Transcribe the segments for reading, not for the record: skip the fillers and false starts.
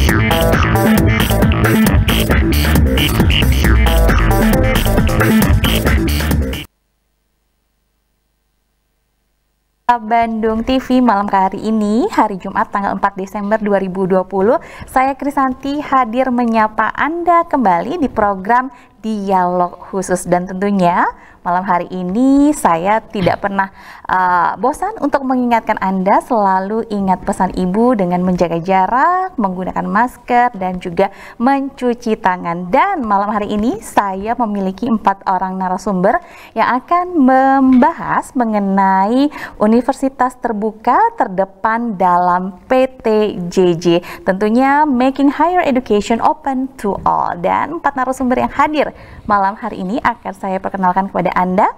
Bandung TV malam hari ini, hari Jumat tanggal 4 Desember 2020, saya Krisanti hadir menyapa Anda kembali di program Dialog Khusus, dan tentunya malam hari ini saya tidak pernah bosan untuk mengingatkan Anda selalu ingat pesan Ibu dengan menjaga jarak, menggunakan masker, dan juga mencuci tangan. Dan malam hari ini saya memiliki 4 orang narasumber yang akan membahas mengenai Universitas Terbuka Terdepan dalam PTJJ, tentunya Making Higher Education Open to All. Dan 4 narasumber yang hadir malam hari ini akan saya perkenalkan kepada Anda.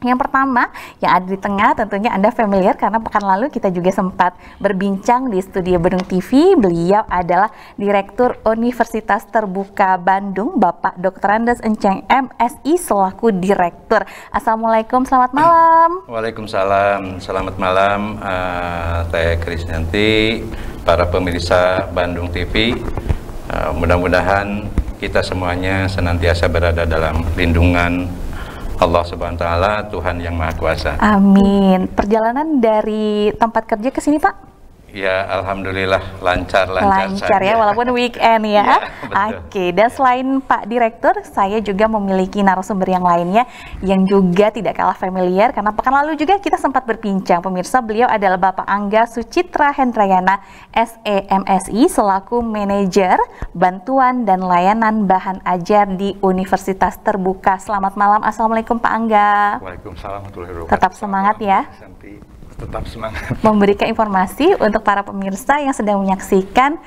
Yang pertama yang ada di tengah, tentunya Anda familiar karena pekan lalu kita juga sempat berbincang di studio Bandung TV. Beliau adalah Direktur Universitas Terbuka Bandung, Bapak Dr. Andes Enceng MSI selaku Direktur. Assalamualaikum, selamat malam. Waalaikumsalam, selamat malam Teh Krisanti, para pemirsa Bandung TV. Mudah-mudahan kita semuanya senantiasa berada dalam lindungan Allah Subhanahu wa Ta'ala, Tuhan yang Maha Kuasa. Amin. Perjalanan dari tempat kerja ke sini, Pak? Ya, alhamdulillah lancar saja. Ya, walaupun weekend ya. Oke, dan selain Pak Direktur, saya juga memiliki narasumber yang lainnya yang juga tidak kalah familiar karena pekan lalu juga kita sempat berbincang. Pemirsa, beliau adalah Bapak Angga Sucitra Hendrayana, SEMSI selaku Manajer Bantuan dan Layanan Bahan Ajar di Universitas Terbuka. Selamat malam. Assalamualaikum Pak Angga. Waalaikumsalam warahmatullahi wabarakatuh. Tetap semangat ya. Tetap semangat. Memberikan informasi untuk para pemirsa yang sedang menyaksikan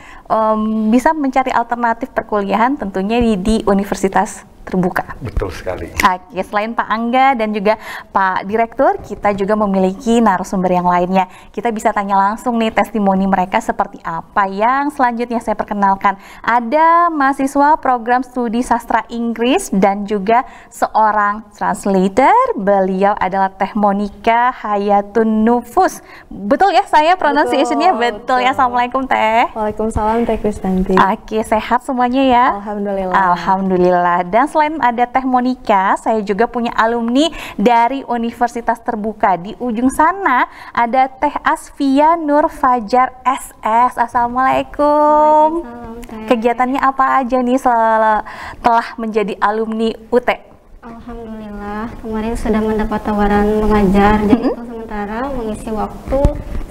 bisa mencari alternatif perkuliahan tentunya di Universitas Terbuka. Betul sekali. Oke, selain Pak Angga dan juga Pak Direktur, kita juga memiliki narasumber yang lainnya. Kita bisa tanya langsung nih testimoni mereka seperti apa. Yang selanjutnya saya perkenalkan, ada mahasiswa program studi sastra Inggris dan juga seorang translator. Beliau adalah Teh Monica Hayatun Nufus. Betul ya saya pronunciation-nya? Betul ya. Assalamualaikum Teh. Waalaikumsalam Teh Krisanti. Oke, sehat semuanya ya? Alhamdulillah. Alhamdulillah. Dan selain ada Teh Monica, saya juga punya alumni dari Universitas Terbuka. Di ujung sana ada Teh Asfia Nur Fajar SS. Assalamualaikum. Waalaikumsalam, Teh. Kegiatannya apa aja nih setelah menjadi alumni UT? Alhamdulillah, kemarin sudah mendapat tawaran mengajar. Jadi untuk sementara mengisi waktu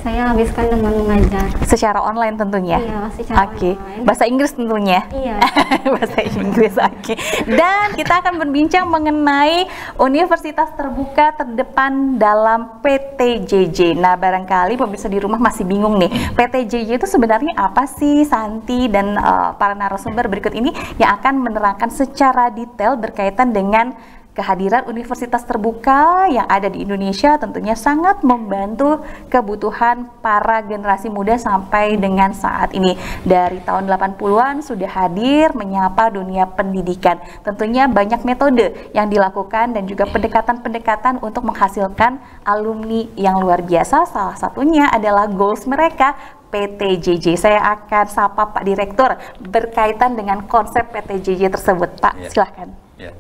saya habiskan dengan mengajar. Secara online tentunya? Iya, secara online. Bahasa Inggris tentunya? Iya. Bahasa Inggris, oke. Dan kita akan berbincang mengenai Universitas Terbuka Terdepan dalam PTJJ. Nah, barangkali pemirsa di rumah masih bingung nih, PTJJ itu sebenarnya apa sih? Santi dan para narasumber berikut ini yang akan menerangkan secara detail berkaitan dengan kehadiran Universitas Terbuka yang ada di Indonesia. Tentunya sangat membantu kebutuhan para generasi muda sampai dengan saat ini. Dari tahun 80-an sudah hadir menyapa dunia pendidikan. Tentunya banyak metode yang dilakukan dan juga pendekatan-pendekatan untuk menghasilkan alumni yang luar biasa. Salah satunya adalah goals mereka, PTJJ. Saya akan sapa Pak Direktur berkaitan dengan konsep PTJJ tersebut. Pak, silahkan. Ya.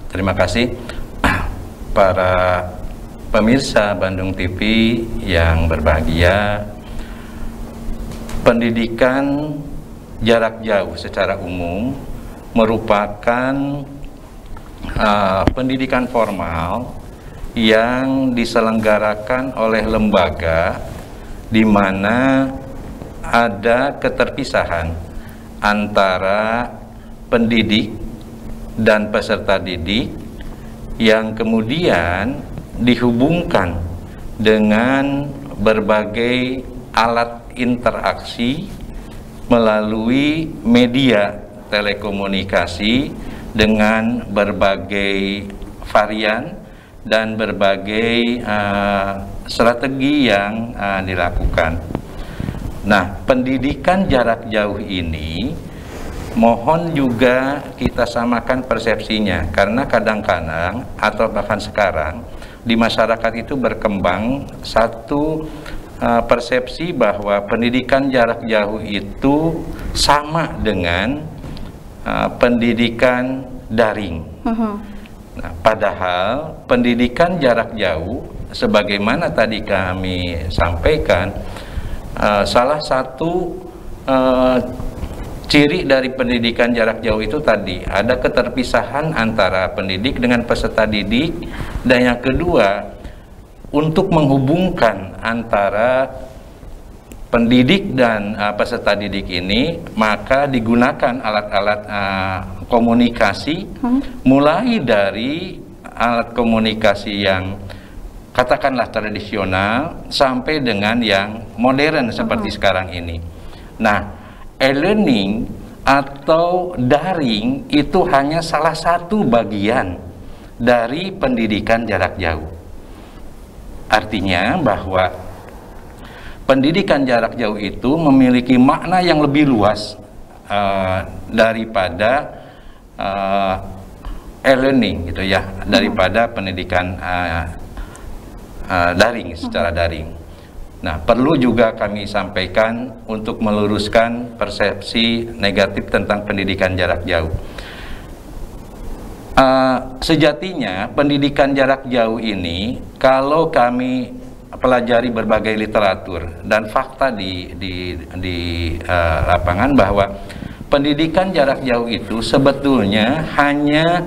Terima kasih para pemirsa Bandung TV yang berbahagia. Pendidikan jarak jauh secara umum merupakan pendidikan formal yang diselenggarakan oleh lembaga di mana ada keterpisahan antara pendidik dan peserta didik yang kemudian dihubungkan dengan berbagai alat interaksi melalui media telekomunikasi dengan berbagai varian dan berbagai strategi yang dilakukan. Nah, pendidikan jarak jauh ini mohon juga kita samakan persepsinya, karena kadang-kadang atau bahkan sekarang di masyarakat itu berkembang satu persepsi bahwa pendidikan jarak jauh itu sama dengan pendidikan daring. Nah, padahal pendidikan jarak jauh, sebagaimana tadi kami sampaikan, salah satu ciri dari pendidikan jarak jauh itu tadi ada keterpisahan antara pendidik dengan peserta didik, dan yang kedua, untuk menghubungkan antara pendidik dan peserta didik ini, maka digunakan alat-alat komunikasi, mulai dari alat komunikasi yang katakanlah tradisional sampai dengan yang modern seperti sekarang ini. Nah, e-learning atau daring itu hanya salah satu bagian dari pendidikan jarak jauh. Artinya bahwa pendidikan jarak jauh itu memiliki makna yang lebih luas daripada e-learning gitu ya, daripada pendidikan daring, secara daring. Nah, perlu juga kami sampaikan untuk meluruskan persepsi negatif tentang pendidikan jarak jauh. Sejatinya pendidikan jarak jauh ini, kalau kami pelajari berbagai literatur dan fakta di lapangan, bahwa pendidikan jarak jauh itu sebetulnya hanya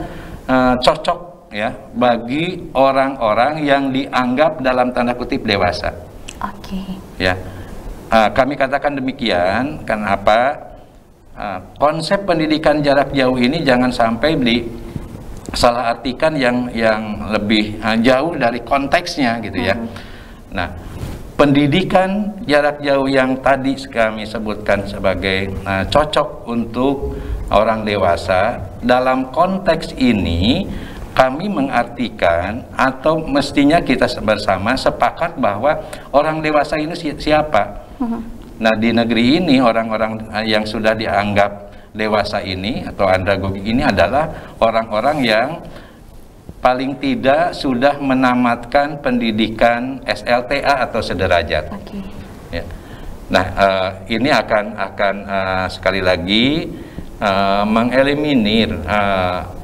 cocok ya bagi orang-orang yang dianggap dalam tanda kutip dewasa. Oke. Ya, kami katakan demikian kenapa konsep pendidikan jarak jauh ini jangan sampai salah artikan yang lebih jauh dari konteksnya gitu ya. Nah, pendidikan jarak jauh yang tadi kami sebutkan sebagai cocok untuk orang dewasa, dalam konteks ini kami mengartikan atau mestinya kita bersama sepakat bahwa orang dewasa ini siapa. Nah, di negeri ini orang-orang yang sudah dianggap dewasa ini atau andragogi ini adalah orang-orang yang paling tidak sudah menamatkan pendidikan SLTA atau sederajat. Ya. Nah, ini akan sekali lagi mengeliminir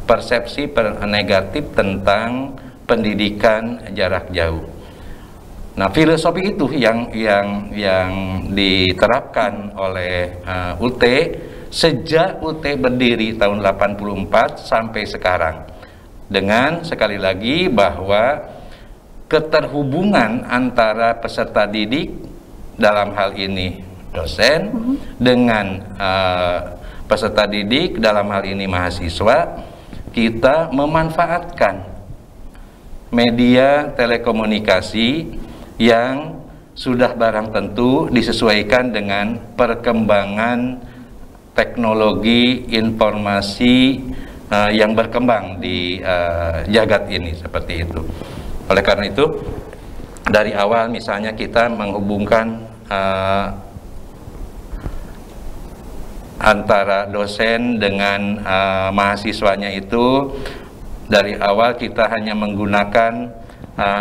persepsi negatif tentang pendidikan jarak jauh. Nah, filosofi itu yang diterapkan oleh UT sejak UT berdiri tahun 84 sampai sekarang, dengan sekali lagi bahwa keterhubungan antara peserta didik, dalam hal ini dosen, dengan peserta didik, dalam hal ini mahasiswa, kita memanfaatkan media telekomunikasi yang sudah barang tentu disesuaikan dengan perkembangan teknologi informasi yang berkembang di jagat ini, seperti itu. Oleh karena itu, dari awal misalnya kita menghubungkan antara dosen dengan mahasiswanya itu, dari awal kita hanya menggunakan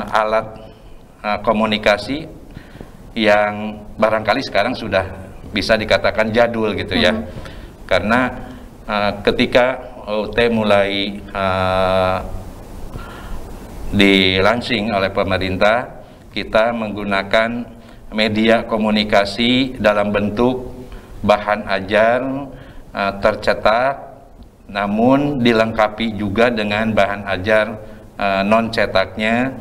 alat komunikasi yang barangkali sekarang sudah bisa dikatakan jadul gitu ya. Karena ketika UT mulai di-launching oleh pemerintah, kita menggunakan media komunikasi dalam bentuk bahan ajar tercetak, namun dilengkapi juga dengan bahan ajar non cetaknya.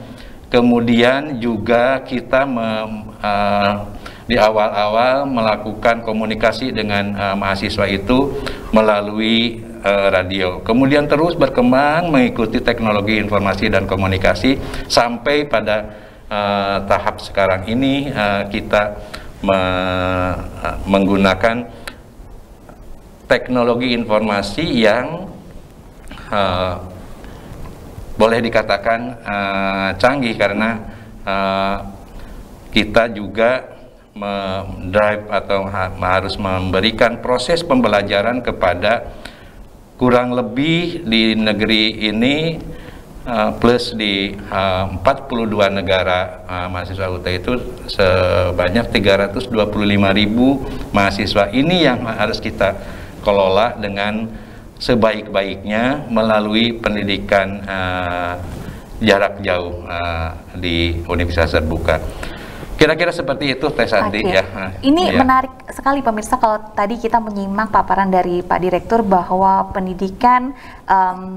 Kemudian juga kita di awal-awal melakukan komunikasi dengan mahasiswa itu melalui radio. Kemudian terus berkembang mengikuti teknologi informasi dan komunikasi sampai pada tahap sekarang ini kita menggunakan teknologi informasi yang boleh dikatakan canggih, karena kita juga mendrive atau harus memberikan proses pembelajaran kepada kurang lebih di negeri ini plus di 42 negara mahasiswa UT itu sebanyak 325.000 mahasiswa. Ini yang harus kita kelola dengan sebaik-baiknya melalui pendidikan jarak jauh di Universitas Terbuka. Kira-kira seperti itu Teh Santi ya. Ini menarik sekali pemirsa kalau tadi kita menyimak paparan dari Pak Direktur bahwa pendidikan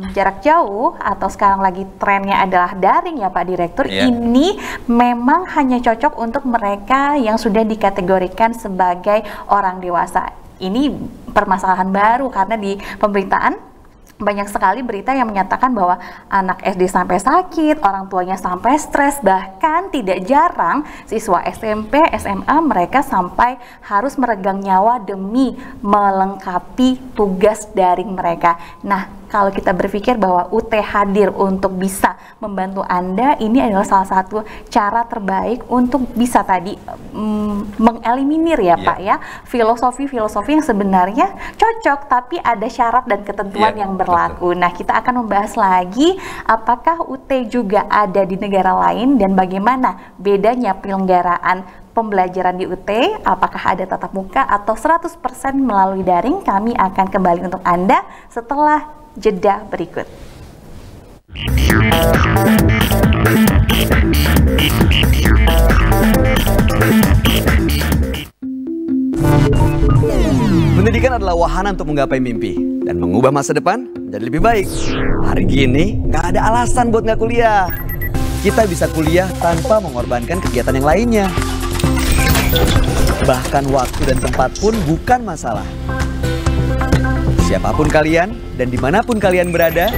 jarak jauh atau sekarang lagi trennya adalah daring ya Pak Direktur. Ini memang hanya cocok untuk mereka yang sudah dikategorikan sebagai orang dewasa. Ini permasalahan baru karena di pemberitaan banyak sekali berita yang menyatakan bahwa anak SD sampai sakit, orang tuanya sampai stres, bahkan tidak jarang siswa SMP, SMA mereka sampai harus meregang nyawa demi melengkapi tugas daring mereka. Nah, kalau kita berpikir bahwa UT hadir untuk bisa membantu Anda, ini adalah salah satu cara terbaik untuk bisa tadi mengeliminir ya Pak ya, filosofi-filosofi yang sebenarnya cocok tapi ada syarat dan ketentuan yang berlaku. Nah, kita akan membahas lagi apakah UT juga ada di negara lain dan bagaimana bedanya penyelenggaraan pembelajaran di UT, apakah ada tatap muka atau 100% melalui daring. Kami akan kembali untuk Anda setelah jeda berikut. Pendidikan adalah wahana untuk menggapai mimpi dan mengubah masa depan menjadi lebih baik. Hari gini nggak ada alasan buat nggak kuliah. Kita bisa kuliah tanpa mengorbankan kegiatan yang lainnya. Bahkan waktu dan tempat pun bukan masalah. Siapapun kalian dan dimanapun kalian berada,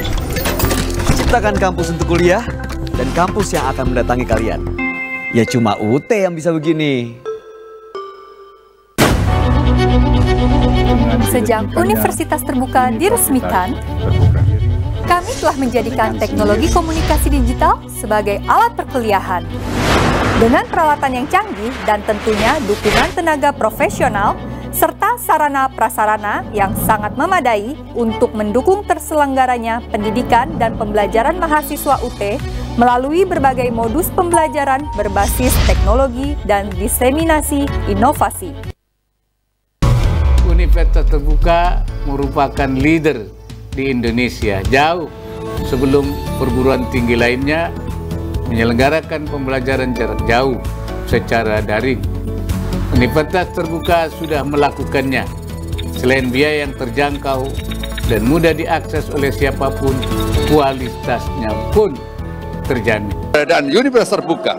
ciptakan kampus untuk kuliah dan kampus yang akan mendatangi kalian. Ya cuma UT yang bisa begini. Sejak Universitas Terbuka diresmikan, kami telah menjadikan teknologi komunikasi digital sebagai alat perkuliahan. Dengan peralatan yang canggih dan tentunya dukungan tenaga profesional, serta sarana-prasarana yang sangat memadai untuk mendukung terselenggaranya pendidikan dan pembelajaran mahasiswa UT melalui berbagai modus pembelajaran berbasis teknologi dan diseminasi inovasi. Universitas Terbuka merupakan leader di Indonesia jauh sebelum perguruan tinggi lainnya menyelenggarakan pembelajaran jarak jauh secara daring. Universitas Terbuka sudah melakukannya. Selain biaya yang terjangkau dan mudah diakses oleh siapapun, kualitasnya pun terjamin. Keberadaan Universitas Terbuka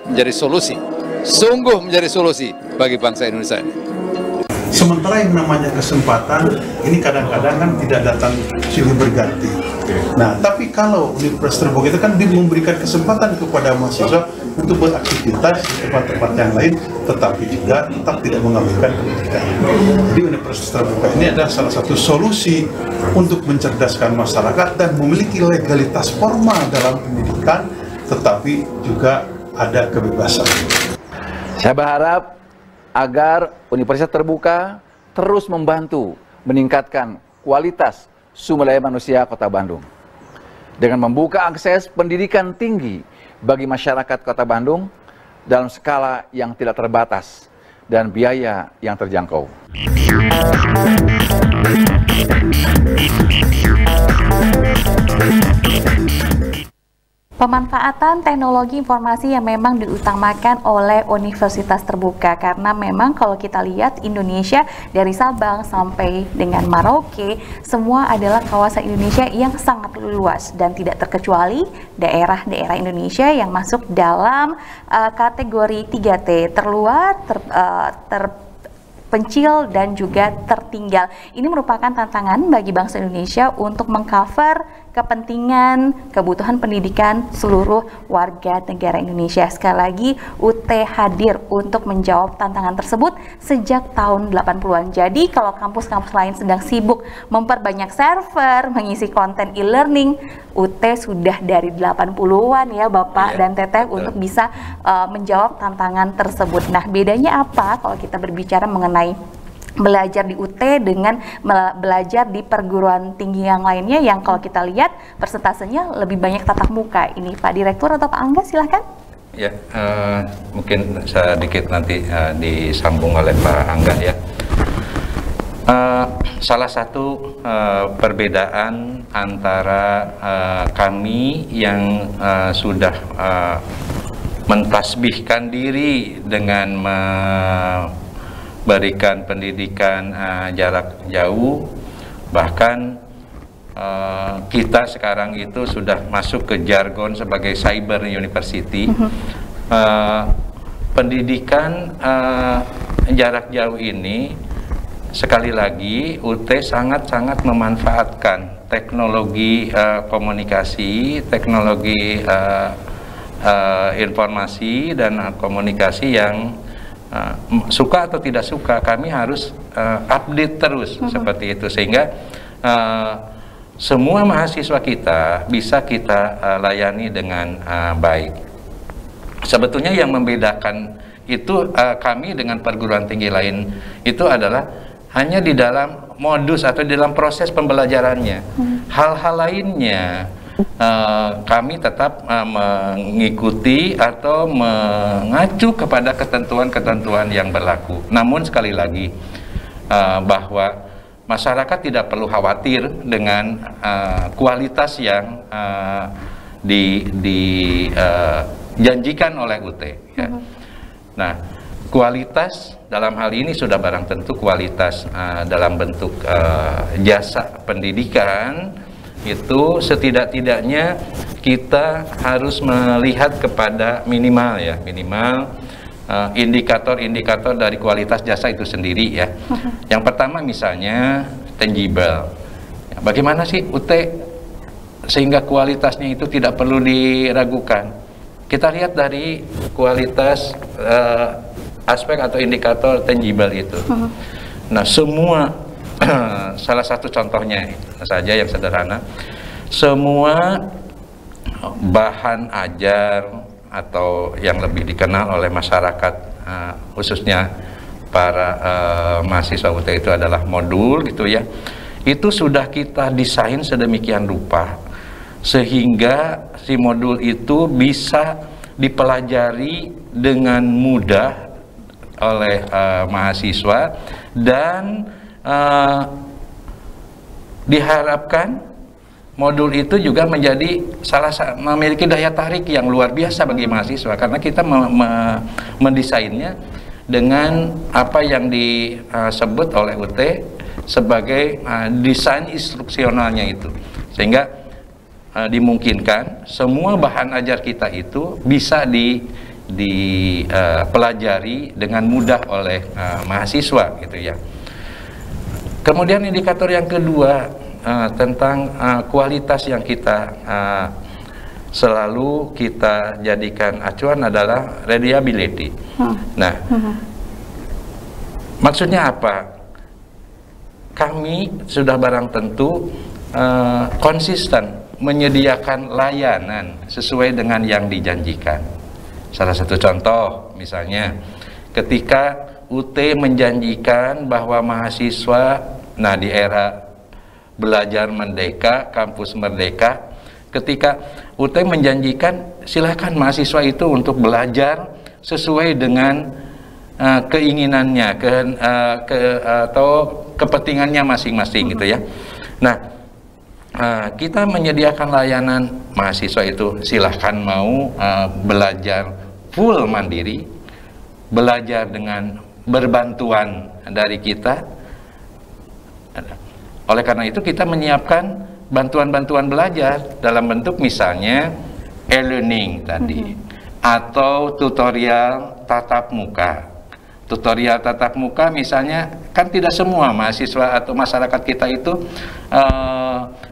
menjadi solusi, sungguh menjadi solusi bagi bangsa Indonesia ini. Sementara yang namanya kesempatan ini kadang-kadang kan tidak datang silih berganti. Nah, tapi kalau Universitas Terbuka itu kan dia memberikan kesempatan kepada mahasiswa untuk beraktivitas di tempat-tempat yang lain, tetapi juga tetap tidak mengabaikan pendidikan. Jadi Universitas Terbuka ini adalah salah satu solusi untuk mencerdaskan masyarakat dan memiliki legalitas formal dalam pendidikan, tetapi juga ada kebebasan. Saya berharap agar Universitas Terbuka terus membantu meningkatkan kualitas sumber daya manusia Kota Bandung dengan membuka akses pendidikan tinggi bagi masyarakat Kota Bandung dalam skala yang tidak terbatas dan biaya yang terjangkau. Pemanfaatan teknologi informasi yang memang diutamakan oleh Universitas Terbuka, karena memang kalau kita lihat Indonesia dari Sabang sampai dengan Merauke semua adalah kawasan Indonesia yang sangat luas dan tidak terkecuali daerah-daerah Indonesia yang masuk dalam kategori 3T, terluar, terpencil dan juga tertinggal. Ini merupakan tantangan bagi bangsa Indonesia untuk mengcover kepentingan, kebutuhan pendidikan seluruh warga negara Indonesia. Sekali lagi, UT hadir untuk menjawab tantangan tersebut sejak tahun 80-an. Jadi, kalau kampus-kampus lain sedang sibuk memperbanyak server, mengisi konten e-learning, UT sudah dari 80-an ya Bapak dan Teteh untuk bisa menjawab tantangan tersebut. Nah, bedanya apa kalau kita berbicara mengenai belajar di UT dengan belajar di perguruan tinggi yang lainnya yang kalau kita lihat persentasenya lebih banyak tatap muka. Ini Pak Direktur atau Pak Angga, silahkan. Ya, mungkin sedikit nanti disambung oleh Pak Angga ya. Salah satu perbedaan antara kami yang sudah mentasbihkan diri dengan memberikan pendidikan jarak jauh, bahkan kita sekarang itu sudah masuk ke jargon sebagai cyber university. Pendidikan jarak jauh ini sekali lagi UT sangat-sangat memanfaatkan teknologi komunikasi, teknologi informasi dan komunikasi yang suka atau tidak suka kami harus update terus seperti itu, sehingga semua mahasiswa kita bisa kita layani dengan baik. Sebetulnya yang membedakan itu kami dengan perguruan tinggi lain itu adalah hanya di dalam modus atau di dalam proses pembelajarannya. Hal-hal lainnya kami tetap mengikuti atau mengacu kepada ketentuan-ketentuan yang berlaku. Namun sekali lagi bahwa masyarakat tidak perlu khawatir dengan kualitas yang dijanjikan oleh UT. Ya. Nah, kualitas dalam hal ini sudah barang tentu kualitas dalam bentuk jasa pendidikan itu setidak-tidaknya kita harus melihat kepada minimal indikator-indikator dari kualitas jasa itu sendiri ya. Yang pertama misalnya tangible. Bagaimana sih UT sehingga kualitasnya itu tidak perlu diragukan? Kita lihat dari kualitas aspek atau indikator tangible itu. Nah, semua salah satu contohnya saja yang sederhana, semua bahan ajar atau yang lebih dikenal oleh masyarakat khususnya para mahasiswa UT itu adalah modul gitu ya, itu sudah kita desain sedemikian rupa sehingga si modul itu bisa dipelajari dengan mudah oleh mahasiswa dan diharapkan modul itu juga menjadi memiliki daya tarik yang luar biasa bagi mahasiswa karena kita mendesainnya dengan apa yang disebut oleh UT sebagai desain instruksionalnya itu, sehingga dimungkinkan semua bahan ajar kita itu bisa dipelajari dengan mudah oleh mahasiswa gitu ya. Kemudian indikator yang kedua tentang kualitas yang kita selalu kita jadikan acuan adalah reliability. Nah, maksudnya apa? Kami sudah barang tentu konsisten menyediakan layanan sesuai dengan yang dijanjikan. Salah satu contoh misalnya ketika UT menjanjikan bahwa mahasiswa, nah di era belajar merdeka, kampus merdeka, ketika UT menjanjikan silakan mahasiswa itu untuk belajar sesuai dengan keinginannya atau kepentingannya masing-masing gitu ya. Nah, kita menyediakan layanan mahasiswa itu silahkan mau belajar full mandiri, belajar dengan berbantuan dari kita. Oleh karena itu kita menyiapkan bantuan-bantuan belajar dalam bentuk misalnya e-learning tadi atau tutorial tatap muka. Tutorial tatap muka misalnya kan tidak semua mahasiswa atau masyarakat kita itu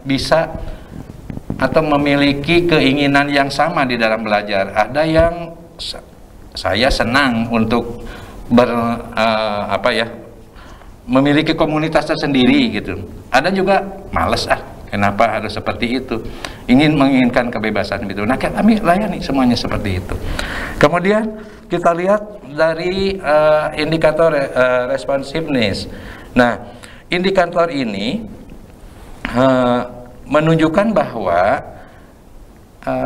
bisa atau memiliki keinginan yang sama di dalam belajar. Ada yang saya senang untuk memiliki komunitas tersendiri gitu. Ada juga males kenapa harus seperti itu, menginginkan kebebasan gitu. Nah, kami layani semuanya seperti itu. Kemudian kita lihat dari indikator responsiveness. Nah, indikator ini menunjukkan bahwa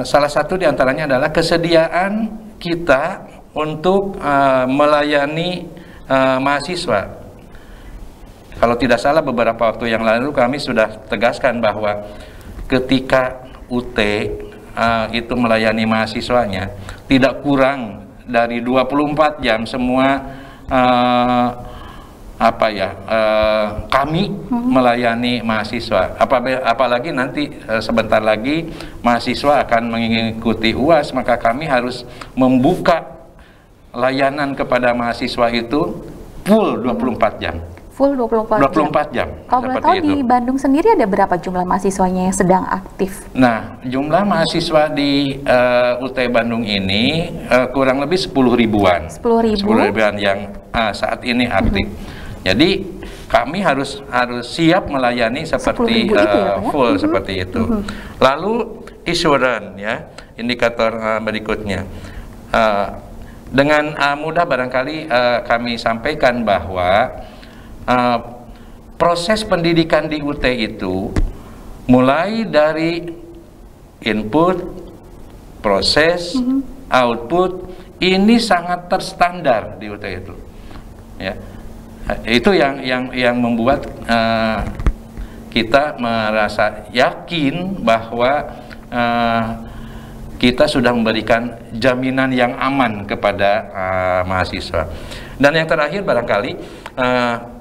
salah satu diantaranya adalah kesediaan kita untuk melayani mahasiswa. Kalau tidak salah beberapa waktu yang lalu kami sudah tegaskan bahwa ketika UT itu melayani mahasiswanya tidak kurang dari 24 jam semua kami melayani mahasiswa. Apalagi nanti sebentar lagi mahasiswa akan mengikuti UAS, maka kami harus membuka layanan kepada mahasiswa itu full 24 jam. Full 24 jam. Kalau boleh tahu di Bandung sendiri ada berapa jumlah mahasiswanya yang sedang aktif? Nah, jumlah mahasiswa di UT Bandung ini kurang lebih 10 ribuan. 10 ribuan yang saat ini aktif. Jadi kami harus siap melayani seperti full seperti itu. Lalu assurance ya, indikator berikutnya. Dengan mudah barangkali kami sampaikan bahwa proses pendidikan di UT itu mulai dari input, proses, output ini sangat terstandar di UT itu. Ya, itu yang membuat kita merasa yakin bahwa kita sudah memberikan jaminan yang aman kepada mahasiswa. Dan yang terakhir barangkali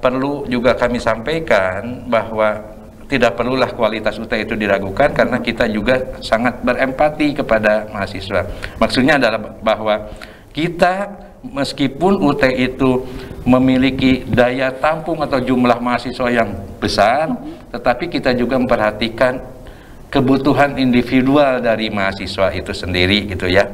perlu juga kami sampaikan bahwa tidak perlulah kualitas UT itu diragukan karena kita juga sangat berempati kepada mahasiswa. Maksudnya adalah bahwa kita meskipun UT itu memiliki daya tampung atau jumlah mahasiswa yang besar, tetapi kita juga memperhatikan kebutuhan individual dari mahasiswa itu sendiri gitu ya.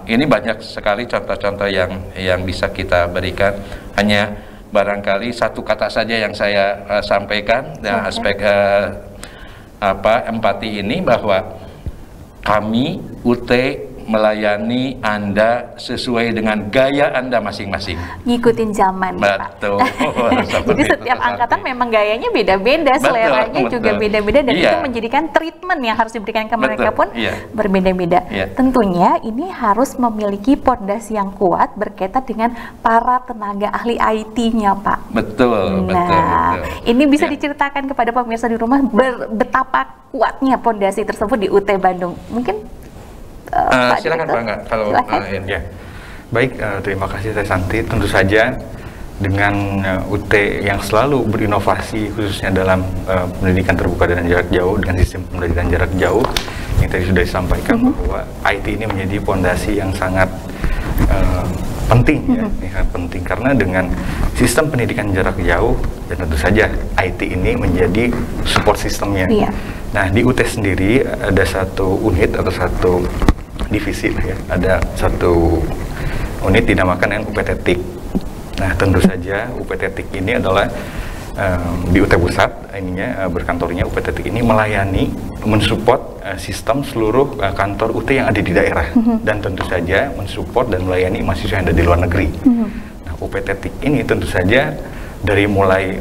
Ini banyak sekali contoh-contoh yang bisa kita berikan. Hanya barangkali satu kata saja yang saya sampaikan dan aspek empati ini, bahwa kami UT melayani Anda sesuai dengan gaya Anda masing-masing. Ngikutin zaman, betul. Pak. Jadi setiap angkatan memang gayanya beda-beda, seleranya juga beda-beda, dan itu menjadikan treatment yang harus diberikan ke mereka pun berbeda-beda. Tentunya ini harus memiliki pondasi yang kuat berkaitan dengan para tenaga ahli IT-nya, Pak. Betul, betul. Ini bisa diceritakan kepada pemirsa di rumah betapa kuatnya pondasi tersebut di UT Bandung. Mungkin silakan Pak, enggak kalau ya. Baik, terima kasih Teh Santi. Tentu saja dengan UT yang selalu berinovasi khususnya dalam pendidikan terbuka dan jarak jauh dengan sistem pembelajaran jarak jauh yang tadi sudah disampaikan bahwa IT ini menjadi fondasi yang sangat penting ya, sangat penting karena dengan sistem pendidikan jarak jauh dan tentu saja IT ini menjadi support sistemnya. Nah, di UT sendiri ada satu unit atau satu divisi lah ya, ada satu unit dinamakan dengan UPT TIK. Nah, tentu saja UPT TIK ini adalah di UT Pusat ininya berkantornya UPT TIK ini melayani, mensupport sistem seluruh kantor UT yang ada di daerah dan tentu saja mensupport dan melayani mahasiswa yang ada di luar negeri. Nah, UPT TIK ini tentu saja dari mulai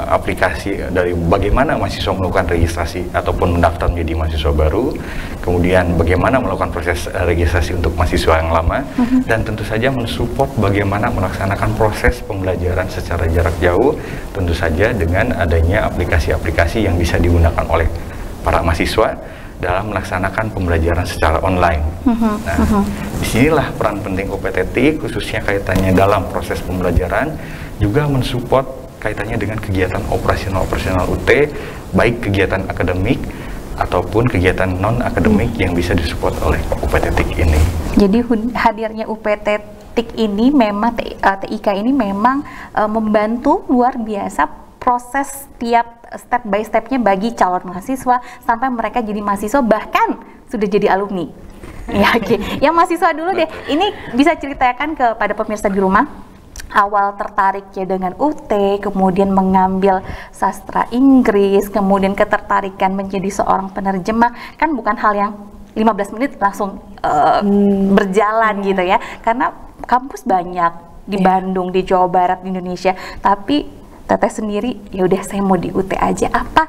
aplikasi dari bagaimana mahasiswa melakukan registrasi ataupun mendaftar menjadi mahasiswa baru, kemudian bagaimana melakukan proses registrasi untuk mahasiswa yang lama, dan tentu saja mensupport bagaimana melaksanakan proses pembelajaran secara jarak jauh, tentu saja dengan adanya aplikasi-aplikasi yang bisa digunakan oleh para mahasiswa dalam melaksanakan pembelajaran secara online. Nah, disinilah peran penting UPT TIK khususnya kaitannya dalam proses pembelajaran, juga mensupport kaitannya dengan kegiatan operasional UT, baik kegiatan akademik ataupun kegiatan non-akademik yang bisa disupport oleh UPT TIK ini. Jadi hadirnya UPT TIK ini memang, TIK ini memang membantu luar biasa proses tiap step by stepnya bagi calon mahasiswa sampai mereka jadi mahasiswa bahkan sudah jadi alumni. Ya, oke. Yang mahasiswa dulu deh, ini bisa ceritakan kepada pemirsa di rumah awal tertariknya dengan UT, kemudian mengambil sastra Inggris, kemudian ketertarikan menjadi seorang penerjemah, kan bukan hal yang 15 menit langsung berjalan gitu ya, karena kampus banyak di Bandung, di Jawa Barat, di Indonesia. Tapi Teteh sendiri, ya udah saya mau di UT aja. Apa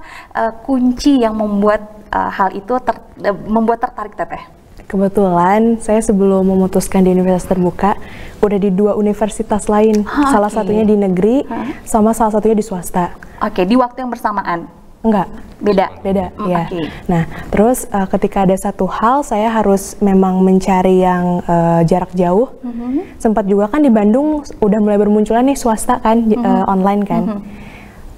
kunci yang membuat hal itu membuat tertarik Teteh? Kebetulan saya sebelum memutuskan di Universitas Terbuka udah di 2 universitas lain, salah satunya di negeri, sama salah satunya di swasta. Oke, di waktu yang bersamaan? Enggak, beda, ya. Nah, terus ketika ada satu hal saya harus memang mencari yang jarak jauh. Sempat juga kan di Bandung udah mulai bermunculan nih swasta kan, online kan.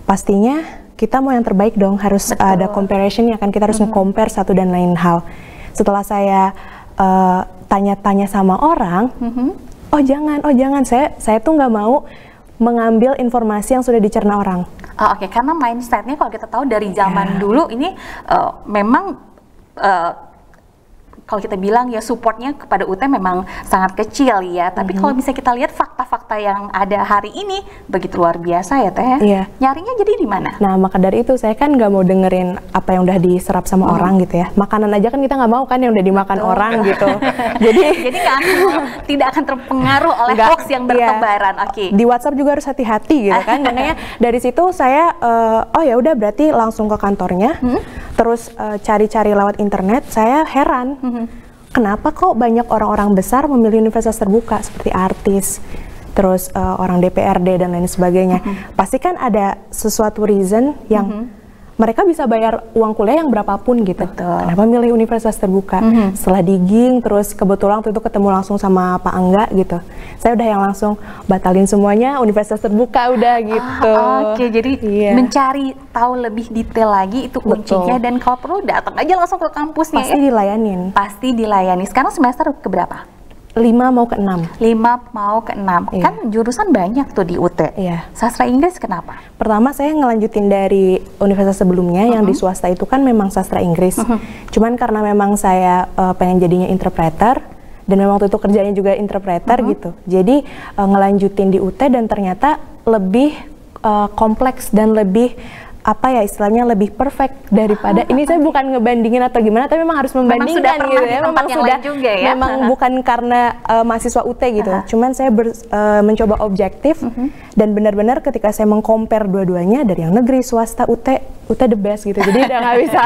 Pastinya kita mau yang terbaik dong, harus ada comparison ya kan, kita harus nge-compare satu dan lain hal. Setelah saya tanya-tanya sama orang, oh jangan, saya tuh nggak mau mengambil informasi yang sudah dicerna orang. Oke, karena mindsetnya kalau kita tahu dari zaman dulu ini memang kalau kita bilang ya supportnya kepada UT memang sangat kecil ya, tapi kalau bisa kita lihat fakta-fakta yang ada hari ini begitu luar biasa ya Teh. Nyarinya jadi di mana? Nah, maka dari itu saya kan nggak mau dengerin apa yang udah diserap sama orang gitu ya. Makanan aja kan kita nggak mau kan yang udah dimakan orang gitu. Jadi tidak akan terpengaruh oleh hoax yang bertebaran. Di WhatsApp juga harus hati-hati gitu kan. Makanya dari situ saya oh ya udah berarti langsung ke kantornya. Terus cari-cari lewat internet, saya heran. Kenapa kok banyak orang-orang besar memilih Universitas Terbuka seperti artis, terus orang DPRD dan lain sebagainya. Pasti kan ada sesuatu reason yang mereka bisa bayar uang kuliah yang berapapun gitu. Kenapa milih Universitas Terbuka? Setelah digging, terus kebetulan waktu itu ketemu langsung sama Pak Angga gitu. Saya udah yang langsung batalin semuanya, Universitas Terbuka udah gitu. Oke, jadi mencari tahu lebih detail lagi itu kuncinya. Dan kalau perlu datang aja langsung ke kampusnya. Pasti dilayanin. Pasti dilayani. Sekarang semester keberapa? 5 mau ke 6. 5 mau ke 6. Kan jurusan banyak tuh di UT. Sastra Inggris kenapa? Pertama saya ngelanjutin dari universitas sebelumnya yang di swasta itu kan memang sastra Inggris. Cuman karena memang saya pengen jadinya interpreter dan memang waktu itu kerjanya juga interpreter gitu. Jadi ngelanjutin di UT dan ternyata lebih kompleks dan lebih apa ya istilahnya lebih perfect daripada ini. Saya bukan ngebandingin atau gimana, tapi memang harus membandingkan gitu ya. Memang sudah juga ya? Memang bukan karena mahasiswa UT gitu. Cuman saya mencoba objektif dan benar-benar ketika saya meng-compare dua-duanya dari yang negeri, swasta, UT the best gitu. Jadi udah nggak bisa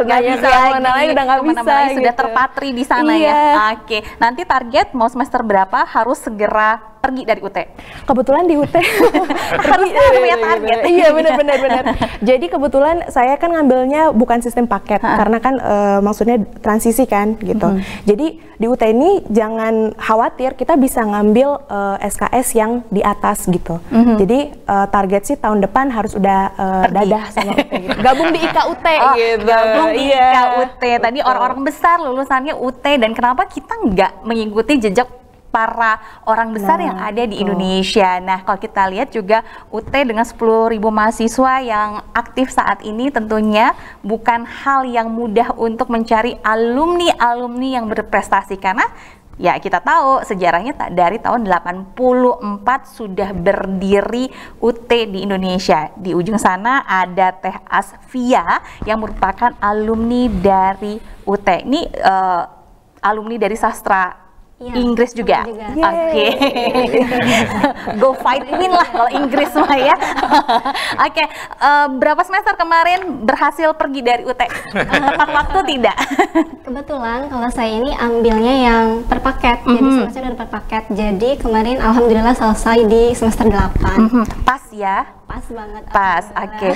nanya ke mana lagi, udah nggak bisa gitu. Sudah terpatri di sana ya. Oke, nanti target mau semester berapa harus segera pergi dari UT? Kebetulan di UT harus punya target. Iya benar. Jadi kebetulan saya kan ngambilnya bukan sistem paket karena kan maksudnya transisi kan gitu. Jadi di UT ini jangan khawatir, kita bisa ngambil SKS yang di atas gitu. Jadi target sih tahun depan harus udah dadah sama UT gitu. Gabung di IKUT gitu. Gabung di IKUT. Tadi orang-orang besar lulusannya UT, dan kenapa kita nggak mengikuti jejak para orang besar yang ada di Indonesia. Nah, kalau kita lihat juga UT dengan 10.000 mahasiswa yang aktif saat ini tentunya bukan hal yang mudah untuk mencari alumni-alumni yang berprestasi, karena ya kita tahu sejarahnya dari tahun 84 sudah berdiri UT di Indonesia. Di ujung sana ada Teh Asvia yang merupakan alumni dari UT. Ini alumni dari sastra Inggris juga. Oke. Go fight win lah kalau Inggris mah ya. Oke. Berapa semester kemarin berhasil pergi dari UT? Tepat waktu tidak? Kebetulan kalau saya ini ambilnya yang per paket. Jadi semesternya udah per paket. Jadi kemarin alhamdulillah selesai di semester 8. Pas ya? Pas banget. Pas. Oke.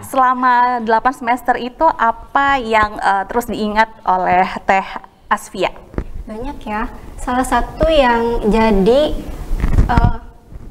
Selama 8 semester itu apa yang terus diingat oleh Teh Asvia? Banyak ya. Salah satu yang jadi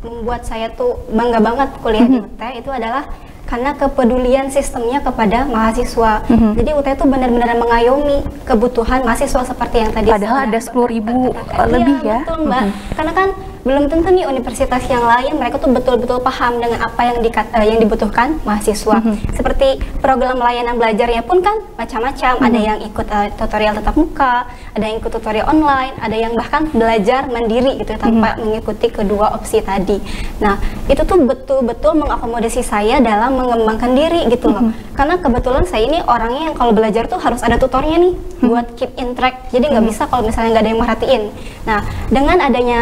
membuat saya tuh bangga banget kuliah di UT itu adalah karena kepedulian sistemnya kepada mahasiswa. Jadi UT itu benar-benar mengayomi kebutuhan mahasiswa seperti yang tadi. Padahal ada 10.000 lebih ya. Betul Mbak. Karena kan belum tentu nih universitas yang lain mereka tuh betul-betul paham dengan apa yang dibutuhkan mahasiswa. Seperti program layanan belajarnya pun kan macam-macam. Ada yang ikut tutorial tatap muka, ada yang ikut tutorial online, ada yang bahkan belajar mandiri gitu tanpa mengikuti kedua opsi tadi. Nah, itu tuh betul-betul mengakomodasi saya dalam mengembangkan diri gitu loh. Karena kebetulan saya ini orangnya yang kalau belajar tuh harus ada tutornya nih buat keep in track. Jadi nggak bisa kalau misalnya nggak ada yang merhatiin. Nah, dengan adanya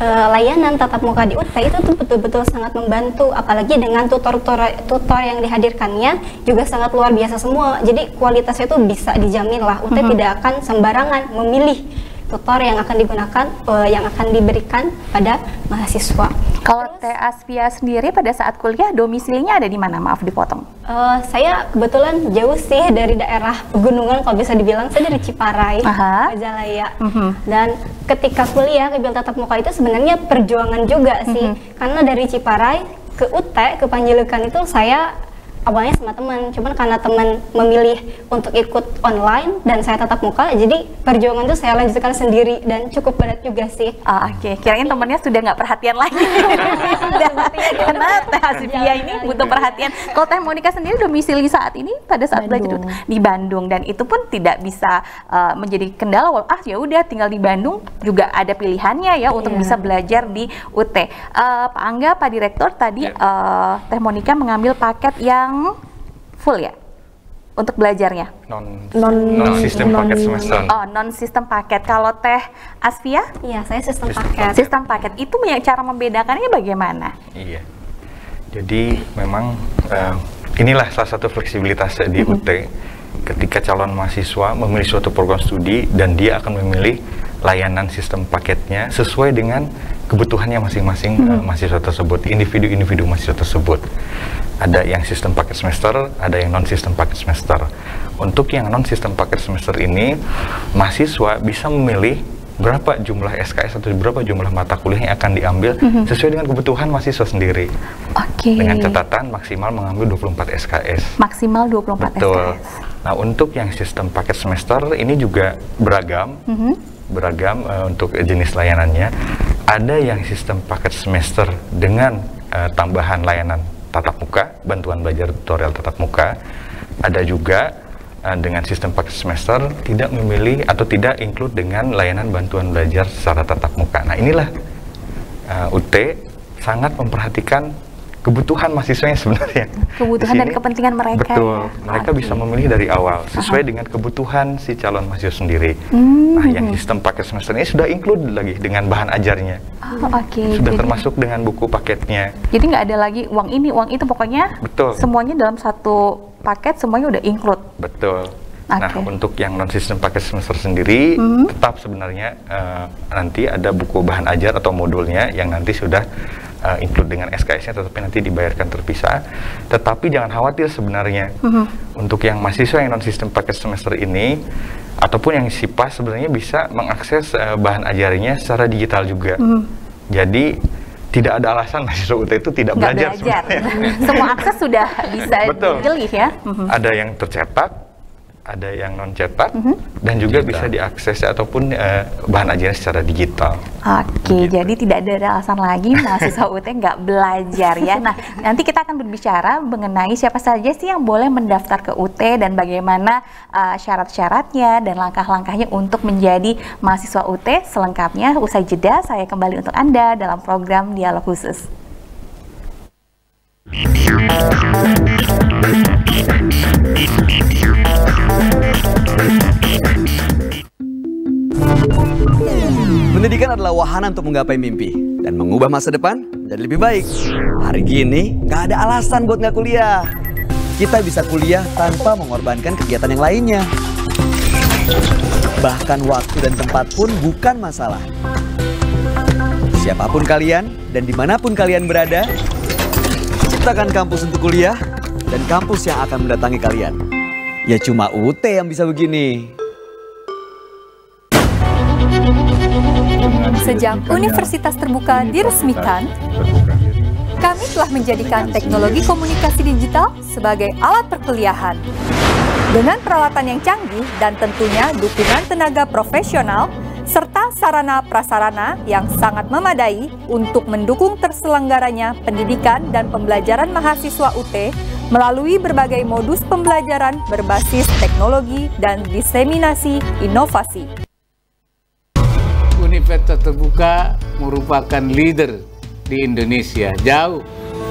layanan tatap muka di UT itu tuh betul-betul sangat membantu, apalagi dengan tutor yang dihadirkannya juga sangat luar biasa semua. Jadi kualitasnya tuh bisa dijamin lah. UT tidak akan sembarangan memilih tutor yang akan digunakan, yang akan diberikan pada mahasiswa. Kalau Teh Asvia sendiri pada saat kuliah domisilinya ada di mana? Maaf dipotong. Saya kebetulan jauh sih dari daerah pegunungan, kalau bisa dibilang saya dari Ciparai, Majalaya. Dan ketika kuliah ke tatap muka itu sebenarnya perjuangan juga sih, karena dari Ciparai ke UT ke Panjulukan itu saya awalnya sama teman, cuman karena teman memilih untuk ikut online dan saya tatap muka, jadi perjuangan itu saya lanjutkan sendiri dan cukup berat juga sih. Oke, kirain temennya sudah nggak perhatian lagi. Karena Teh Asvia ini butuh perhatian. Kalau Teh Monica sendiri domisili saat ini pada saat belajar di Bandung, dan itu pun tidak bisa menjadi kendala. Ya udah tinggal di Bandung, juga ada pilihannya ya untuk bisa belajar di UT. Pak Angga, Pak Direktur, tadi Teh Monica mengambil paket yang full ya untuk belajarnya? Non sistem paket semester. Non sistem paket. Kalau Teh Asvia? Iya, saya sistem paket. Sistem paket itu cara membedakannya bagaimana? Iya. Jadi memang inilah salah satu fleksibilitas di UT. Ketika calon mahasiswa memilih suatu program studi dan dia akan memilih layanan sistem paketnya sesuai dengan kebutuhannya masing-masing mahasiswa tersebut, individu-individu mahasiswa tersebut. Ada yang sistem paket semester, ada yang non sistem paket semester. Untuk yang non sistem paket semester ini, mahasiswa bisa memilih berapa jumlah SKS atau berapa jumlah mata kuliah yang akan diambil sesuai dengan kebutuhan mahasiswa sendiri. Dengan catatan maksimal mengambil 24 SKS. Maksimal 24 Betul. SKS. Nah, untuk yang sistem paket semester ini juga beragam. Beragam untuk jenis layanannya. Ada yang sistem paket semester dengan tambahan layanan tatap muka, bantuan belajar tutorial tatap muka. Ada juga dengan sistem paket semester tidak memilih atau tidak include dengan layanan bantuan belajar secara tatap muka. Nah, inilah UT sangat memperhatikan kebutuhan mahasiswanya sebenarnya. Kebutuhan dan kepentingan mereka. Betul. Mereka bisa memilih dari awal sesuai dengan kebutuhan si calon mahasiswa sendiri. Nah, yang sistem paket semester ini sudah include lagi dengan bahan ajarnya. Sudah termasuk dengan buku paketnya. Jadi nggak ada lagi uang ini, uang itu, pokoknya semuanya dalam satu paket, semuanya udah include. Betul. Nah, untuk yang non sistem paket semester sendiri tetap sebenarnya nanti ada buku bahan ajar atau modulnya yang nanti sudah include dengan SKS-nya, tetapi nanti dibayarkan terpisah. Tetapi jangan khawatir sebenarnya untuk yang mahasiswa yang non sistem paket semester ini ataupun yang SIPAS sebenarnya bisa mengakses bahan ajarnya secara digital juga. Jadi tidak ada alasan mahasiswa UT itu tidak belajar. Semua akses sudah bisa dipilih ya. Ada yang tercetak, ada yang non cetak, dan juga bisa diakses ataupun bahan ajarnya secara digital. Jadi tidak ada alasan lagi mahasiswa UT nggak belajar ya. Nah, nanti kita akan berbicara mengenai siapa saja sih yang boleh mendaftar ke UT dan bagaimana syarat-syaratnya dan langkah-langkahnya untuk menjadi mahasiswa UT. Selengkapnya usai jeda, saya kembali untuk Anda dalam program Dialog Khusus. Pendidikan adalah wahana untuk menggapai mimpi dan mengubah masa depan menjadi lebih baik. Hari gini, nggak ada alasan buat nggak kuliah. Kita bisa kuliah tanpa mengorbankan kegiatan yang lainnya. Bahkan waktu dan tempat pun bukan masalah. Siapapun kalian dan dimanapun kalian berada, ciptakan kampus untuk kuliah dan kampus yang akan mendatangi kalian. Ya cuma UT yang bisa begini. Sejak Universitas Terbuka diresmikan, kami telah menjadikan teknologi komunikasi digital sebagai alat perkuliahan. Dengan peralatan yang canggih dan tentunya dukungan tenaga profesional, serta sarana-prasarana yang sangat memadai untuk mendukung terselenggaranya pendidikan dan pembelajaran mahasiswa UT melalui berbagai modus pembelajaran berbasis teknologi dan diseminasi inovasi. Universitas Terbuka merupakan leader di Indonesia jauh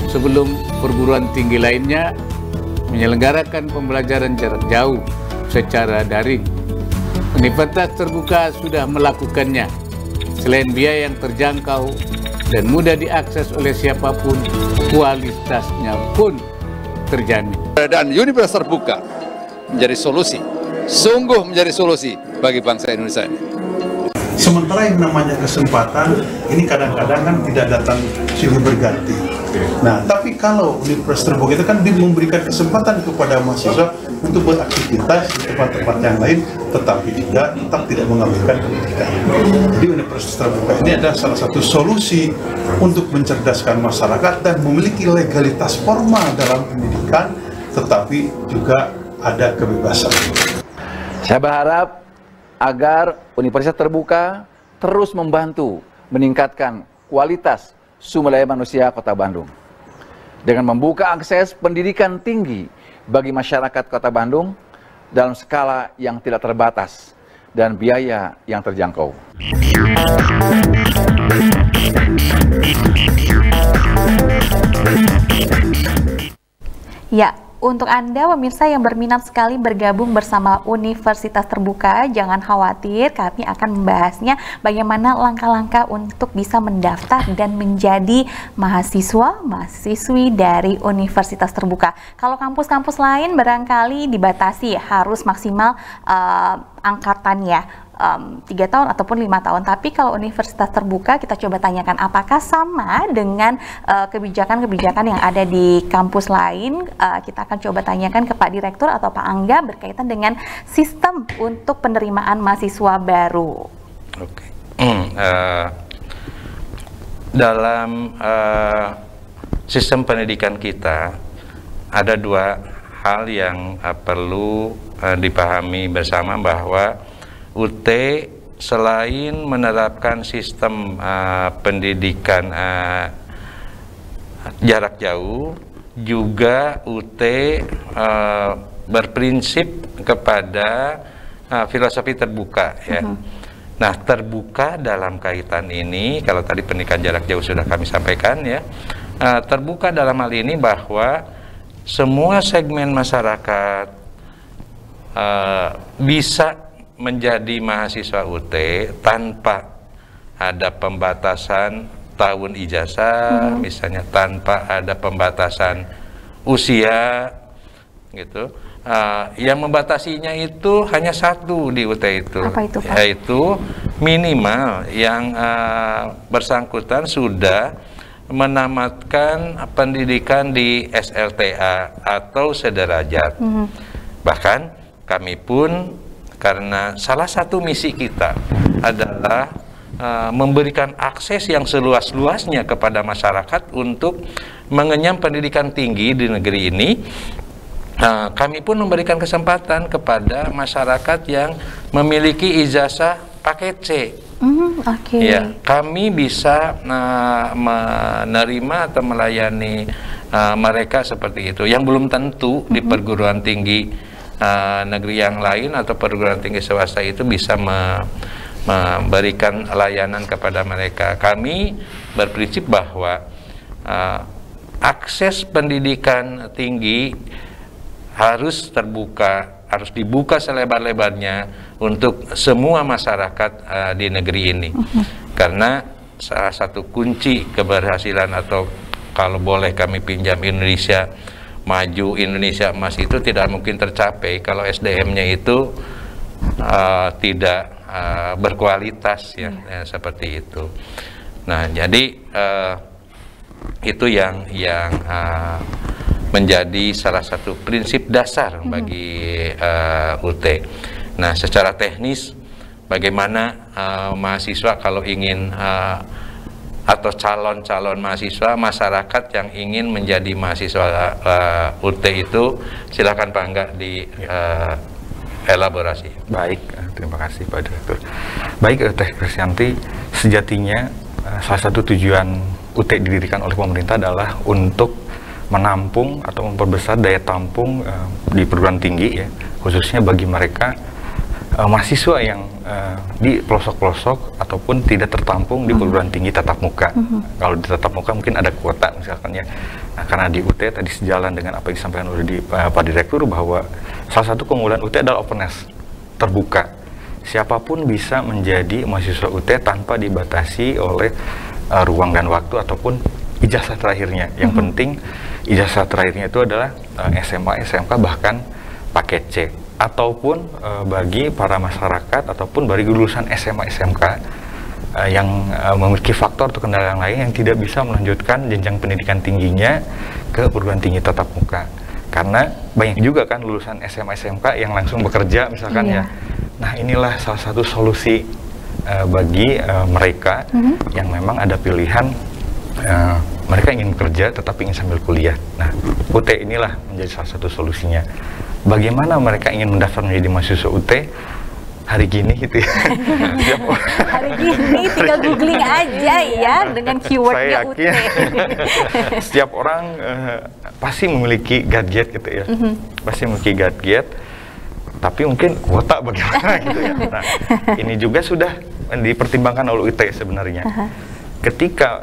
sebelum perguruan tinggi lainnya menyelenggarakan pembelajaran jarak jauh secara daring. Universitas Terbuka sudah melakukannya. Selain biaya yang terjangkau dan mudah diakses oleh siapapun, kualitasnya pun terjamin. Keberadaan Universitas Terbuka menjadi solusi, sungguh menjadi solusi bagi bangsa Indonesia ini. Sementara yang namanya kesempatan ini kadang-kadang kan tidak datang silih berganti. Nah, tapi kalau Universitas Terbuka itu kan memberikan kesempatan kepada mahasiswa untuk beraktivitas di tempat-tempat yang lain, tetapi juga tetap tidak mengabaikan pendidikan. Jadi Universitas Terbuka ini adalah salah satu solusi untuk mencerdaskan masyarakat dan memiliki legalitas formal dalam pendidikan, tetapi juga ada kebebasan. Saya berharap agar Universitas Terbuka terus membantu meningkatkan kualitas sumber daya manusia Kota Bandung dengan membuka akses pendidikan tinggi bagi masyarakat Kota Bandung dalam skala yang tidak terbatas dan biaya yang terjangkau. Ya, untuk Anda pemirsa yang berminat sekali bergabung bersama Universitas Terbuka, jangan khawatir, kami akan membahasnya bagaimana langkah-langkah untuk bisa mendaftar dan menjadi mahasiswa-mahasiswi dari Universitas Terbuka. Kalau kampus-kampus lain barangkali dibatasi harus maksimal angkatannya 3 tahun ataupun 5 tahun. Tapi kalau Universitas Terbuka, kita coba tanyakan apakah sama dengan kebijakan-kebijakan yang ada di kampus lain. Kita akan coba tanyakan ke Pak Direktur atau Pak Angga berkaitan dengan sistem untuk penerimaan mahasiswa baru. Oke. Dalam sistem pendidikan kita ada 2 hal yang perlu dipahami bersama, bahwa UT selain menerapkan sistem pendidikan jarak jauh, juga UT berprinsip kepada filosofi terbuka, ya. Nah, terbuka dalam kaitan ini, kalau tadi pendidikan jarak jauh sudah kami sampaikan, ya, terbuka dalam hal ini bahwa semua segmen masyarakat bisa menjadi mahasiswa UT tanpa ada pembatasan tahun ijazah, misalnya tanpa ada pembatasan usia, gitu. Yang membatasinya itu hanya satu di UT itu, yaitu minimal yang bersangkutan sudah menamatkan pendidikan di SLTA atau sederajat. Bahkan kami pun, karena salah satu misi kita adalah memberikan akses yang seluas-luasnya kepada masyarakat untuk mengenyam pendidikan tinggi di negeri ini, kami pun memberikan kesempatan kepada masyarakat yang memiliki ijazah paket C. Ya, kami bisa menerima atau melayani mereka seperti itu, yang belum tentu di perguruan tinggi negeri yang lain atau perguruan tinggi swasta itu bisa memberikan layanan kepada mereka. Kami berprinsip bahwa akses pendidikan tinggi harus terbuka, harus dibuka selebar-lebarnya untuk semua masyarakat di negeri ini. Karena salah satu kunci keberhasilan, atau kalau boleh kami pinjam Indonesia maju, Indonesia emas, itu tidak mungkin tercapai kalau SDM-nya itu tidak berkualitas, ya, seperti itu. Nah, jadi itu yang menjadi salah satu prinsip dasar bagi UT. Nah, secara teknis bagaimana mahasiswa kalau ingin atau calon-calon mahasiswa, masyarakat yang ingin menjadi mahasiswa UT itu, silakan Pak Angga elaborasi. Baik, terima kasih Pak Direktur. Baik, Teh Krisyanti, sejatinya salah satu tujuan UT didirikan oleh pemerintah adalah untuk menampung atau memperbesar daya tampung di perguruan tinggi, ya, khususnya bagi mereka mahasiswa yang di pelosok-pelosok ataupun tidak tertampung di perguruan tinggi tatap muka. Kalau di tatap muka mungkin ada kuota misalkan, ya. Nah, karena di UT tadi sejalan dengan apa yang disampaikan oleh Pak Direktur, bahwa salah satu keunggulan UT adalah openness, terbuka. Siapapun bisa menjadi mahasiswa UT tanpa dibatasi oleh ruang dan waktu ataupun ijazah terakhirnya. Yang penting ijazah terakhirnya itu adalah SMA, SMK, bahkan paket C. Ataupun bagi para masyarakat ataupun bagi lulusan SMA, SMK yang memiliki faktor atau kendala yang lain yang tidak bisa melanjutkan jenjang pendidikan tingginya ke perguruan tinggi tatap muka. Karena banyak juga kan lulusan SMA, SMK yang langsung bekerja misalkan, ya. Nah, inilah salah satu solusi bagi mereka yang memang ada pilihan mereka ingin bekerja tetapi ingin sambil kuliah. Nah, UT inilah menjadi salah satu solusinya. Bagaimana mereka ingin mendaftar menjadi mahasiswa UT hari gini gitu, ya. Hari gini tinggal googling aja, ya, dengan keywordnya UT. Setiap orang pasti memiliki gadget gitu, ya. Pasti memiliki gadget, tapi mungkin kuota bagaimana gitu, ya. Nah, ini juga sudah dipertimbangkan oleh UT sebenarnya. Ketika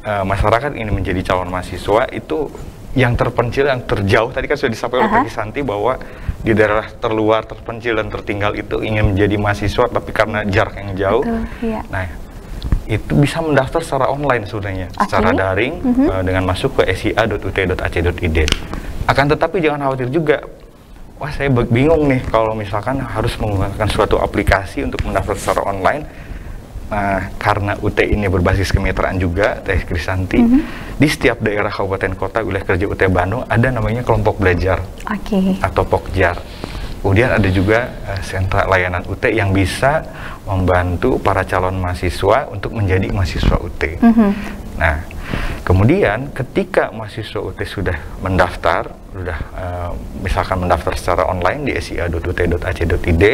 masyarakat ini menjadi calon mahasiswa, itu yang terpencil, yang terjauh, tadi kan sudah disampaikan oleh Pak Santi bahwa di daerah terluar, terpencil dan tertinggal itu ingin menjadi mahasiswa tapi karena jarak yang jauh. Nah, itu bisa mendaftar secara online sebenarnya, secara daring, dengan masuk ke sia.ut.ac.id. Akan tetapi jangan khawatir juga, wah saya bingung nih kalau misalkan harus menggunakan suatu aplikasi untuk mendaftar secara online. Nah, karena UT ini berbasis kemitraan juga, Teh Krisyanti, di setiap daerah kabupaten kota wilayah kerja UT Bandung ada namanya kelompok belajar atau Pokjar. Kemudian ada juga sentra layanan UT yang bisa membantu para calon mahasiswa untuk menjadi mahasiswa UT. Nah, kemudian ketika mahasiswa UT sudah mendaftar, misalkan mendaftar secara online di sia.ut.ac.id,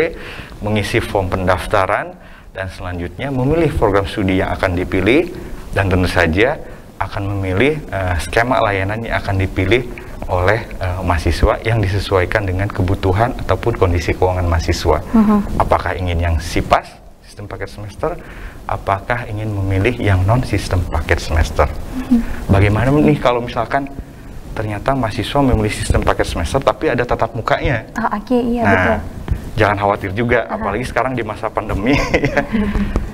mengisi form pendaftaran, dan selanjutnya memilih program studi yang akan dipilih, dan tentu saja akan memilih skema layanan yang akan dipilih oleh mahasiswa yang disesuaikan dengan kebutuhan ataupun kondisi keuangan mahasiswa. Apakah ingin yang SIPAS, sistem paket semester, apakah ingin memilih yang non sistem paket semester. Bagaimana nih kalau misalkan ternyata mahasiswa memilih sistem paket semester tapi ada tatap mukanya? Betul. Jangan khawatir juga, apalagi sekarang di masa pandemi.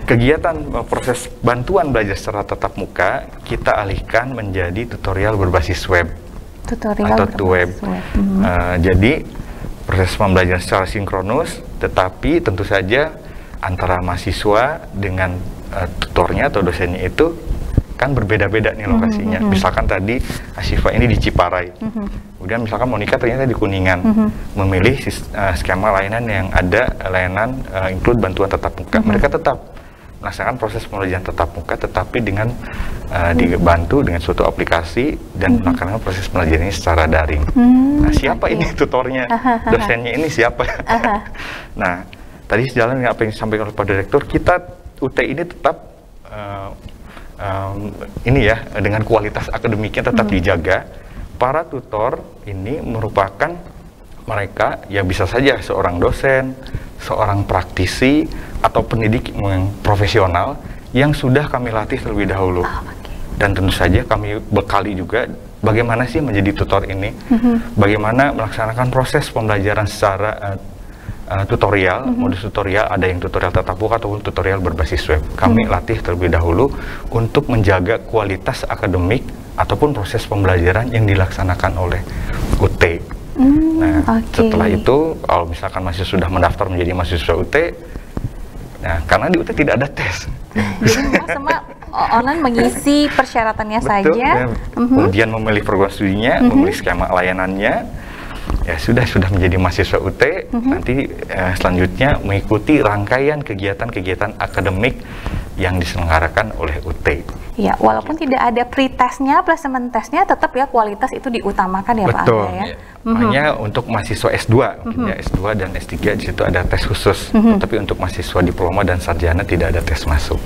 Kegiatan proses bantuan belajar secara tatap muka kita alihkan menjadi tutorial berbasis web atau web. Jadi proses pembelajaran secara sinkronus, tetapi tentu saja antara mahasiswa dengan tutornya atau dosennya itu kan berbeda-beda nih lokasinya. Misalkan tadi Asyifa ini di Ciparai, kemudian misalkan Monica ternyata di Kuningan, memilih skema layanan yang ada layanan include bantuan tatap muka. Mereka tetap melaksanakan proses pembelajaran tatap muka, tetapi dengan dibantu dengan suatu aplikasi dan melaksanakan proses pembelajaran ini secara daring. Nah, siapa ini tutornya, dosennya ini siapa? Nah, tadi sejalan dengan apa yang disampaikan oleh Pak Direktur, kita UT ini tetap dengan kualitas akademiknya tetap dijaga. Para tutor ini merupakan mereka yang bisa saja seorang dosen, seorang praktisi, atau pendidik yang profesional yang sudah kami latih terlebih dahulu. Dan tentu saja kami bekali juga bagaimana sih menjadi tutor ini, bagaimana melaksanakan proses pembelajaran secara tutorial, modus tutorial, ada yang tutorial tatap muka ataupun tutorial berbasis web. Kami latih terlebih dahulu untuk menjaga kualitas akademik ataupun proses pembelajaran yang dilaksanakan oleh UT. Nah, setelah itu, kalau misalkan mahasiswa sudah mendaftar menjadi mahasiswa UT, nah, karena di UT tidak ada tes. Jadi sama online mengisi persyaratannya saja. Kemudian memilih program studinya, memilih skema layanannya. Ya sudah menjadi mahasiswa UT, nanti selanjutnya mengikuti rangkaian kegiatan-kegiatan akademik yang diselenggarakan oleh UT. Ya, walaupun tidak ada pre-testnya, placement testnya, tetap ya kualitas itu diutamakan ya Pak Angga ya. Makanya untuk mahasiswa S2, ya, S2 dan S3 di situ ada tes khusus. Tapi untuk mahasiswa diploma dan sarjana tidak ada tes masuk.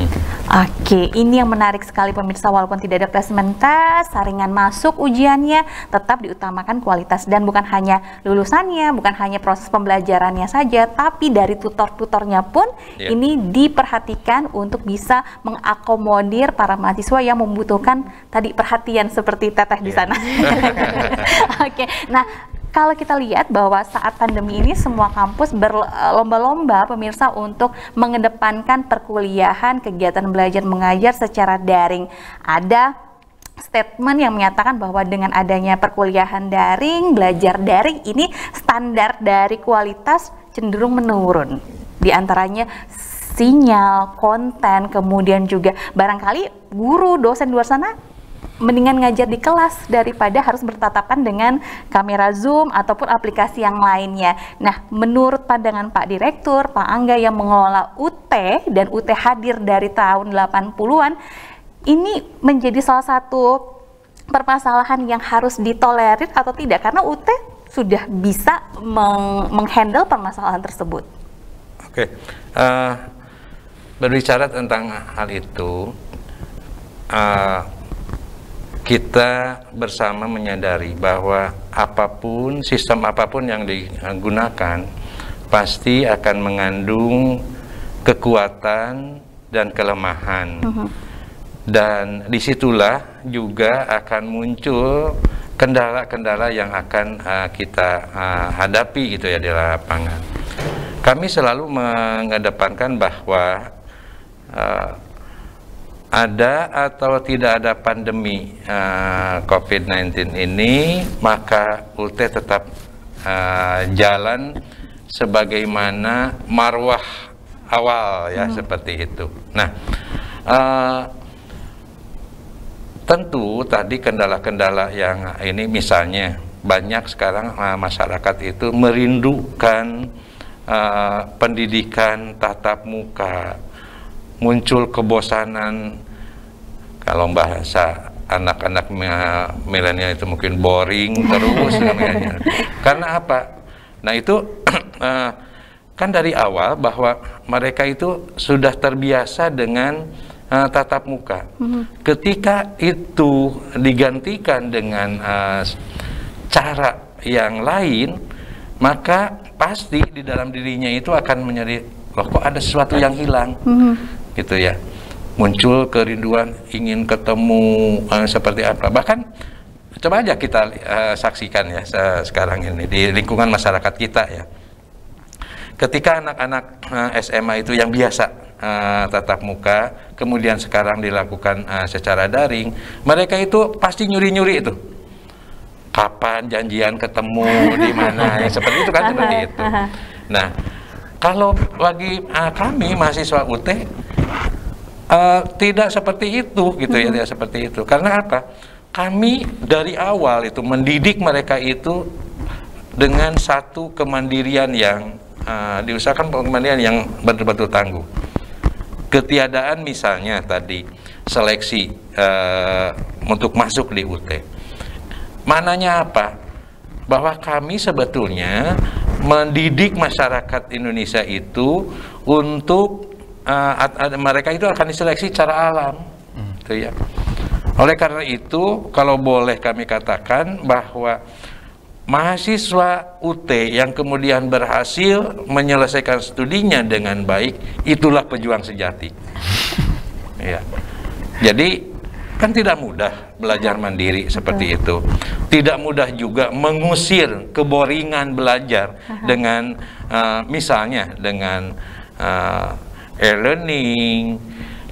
Oke, ini yang menarik sekali pemirsa, walaupun tidak ada placement test, saringan masuk ujiannya, tetap diutamakan kualitas dan bukan hanya lulusannya, bukan hanya proses pembelajarannya saja, tapi dari tutor-tutornya pun ini diperhatikan untuk bisa mengakomodir para mahasiswa yang membutuhkan tadi perhatian seperti Teteh di sana. Oke, nah kalau kita lihat bahwa saat pandemi ini semua kampus berlomba-lomba pemirsa untuk mengedepankan perkuliahan, kegiatan belajar mengajar secara daring. Ada statement yang menyatakan bahwa dengan adanya perkuliahan daring, belajar daring ini standar dari kualitas cenderung menurun. Di antaranya sinyal, konten, kemudian juga barangkali guru, dosen di luar sana mendingan ngajar di kelas daripada harus bertatapan dengan kamera Zoom ataupun aplikasi yang lainnya. Nah, menurut pandangan Pak Direktur, Pak Angga yang mengelola UT dan UT hadir dari tahun 80-an, ini menjadi salah satu permasalahan yang harus ditolerir atau tidak? Karena UT sudah bisa menghandle permasalahan tersebut. Oke. Berbicara tentang hal itu, kita bersama menyadari bahwa apapun, sistem apapun yang digunakan pasti akan mengandung kekuatan dan kelemahan. Dan disitulah juga akan muncul kendala-kendala yang akan kita hadapi gitu ya di lapangan. Kami selalu mengedepankan bahwa ada atau tidak ada pandemi COVID-19 ini, maka UT tetap jalan sebagaimana marwah awal ya, seperti itu. Nah, tentu tadi kendala-kendala yang ini, misalnya banyak sekarang masyarakat itu merindukan pendidikan tatap muka, muncul kebosanan, kalau bahasa anak-anak milenial itu mungkin boring terus namanya. Karena apa? Nah itu kan dari awal bahwa mereka itu sudah terbiasa dengan tatap muka. Ketika itu digantikan dengan cara yang lain, maka pasti di dalam dirinya itu akan menjadi, loh kok ada sesuatu yang hilang. Gitu ya, muncul kerinduan ingin ketemu seperti apa. Bahkan coba aja kita saksikan ya sekarang ini di lingkungan masyarakat kita ya, ketika anak-anak SMA itu yang biasa tatap muka, kemudian sekarang dilakukan secara daring, mereka itu pasti nyuri-nyuri itu, kapan janjian ketemu di mana, ya, seperti itu kan, seperti itu. Nah, kalau bagi kami mahasiswa UT tidak seperti itu gitu ya, tidak seperti itu. Karena apa? Kami dari awal itu mendidik mereka itu dengan satu kemandirian yang diusahakan, kemandirian yang betul-betul tangguh. Ketiadaan misalnya tadi seleksi untuk masuk di UT. Maknanya apa? Bahwa kami sebetulnya mendidik masyarakat Indonesia itu untuk mereka itu akan diseleksi secara alam, gitu ya. Oleh karena itu, kalau boleh kami katakan bahwa mahasiswa UT yang kemudian berhasil menyelesaikan studinya dengan baik, itulah pejuang sejati. Ya. Jadi kan tidak mudah belajar mandiri seperti itu. Tidak mudah juga mengusir keboringan belajar dengan misalnya dengan e-learning,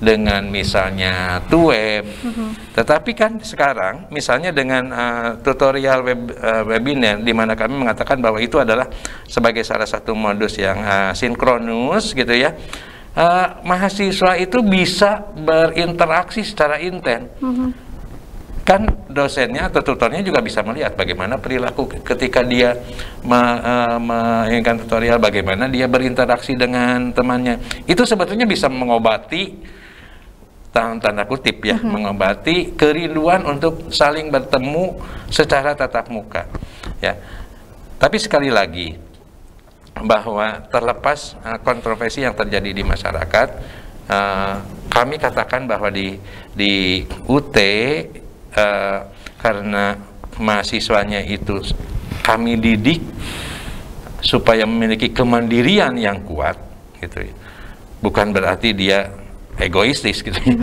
dengan misalnya web. Tetapi kan sekarang misalnya dengan tutorial webinar, di mana kami mengatakan bahwa itu adalah sebagai salah satu modus yang sinkronus gitu ya. Mahasiswa itu bisa berinteraksi secara intens. Kan dosennya atau tutornya juga bisa melihat bagaimana perilaku ketika dia menginginkan tutorial, bagaimana dia berinteraksi dengan temannya. Itu sebetulnya bisa mengobati tanda kutip ya, mengobati kerinduan untuk saling bertemu secara tatap muka ya. Tapi sekali lagi bahwa terlepas kontroversi yang terjadi di masyarakat, kami katakan bahwa di UT karena mahasiswanya itu kami didik supaya memiliki kemandirian yang kuat gitu ya. Bukan berarti dia egoistis gitu ya.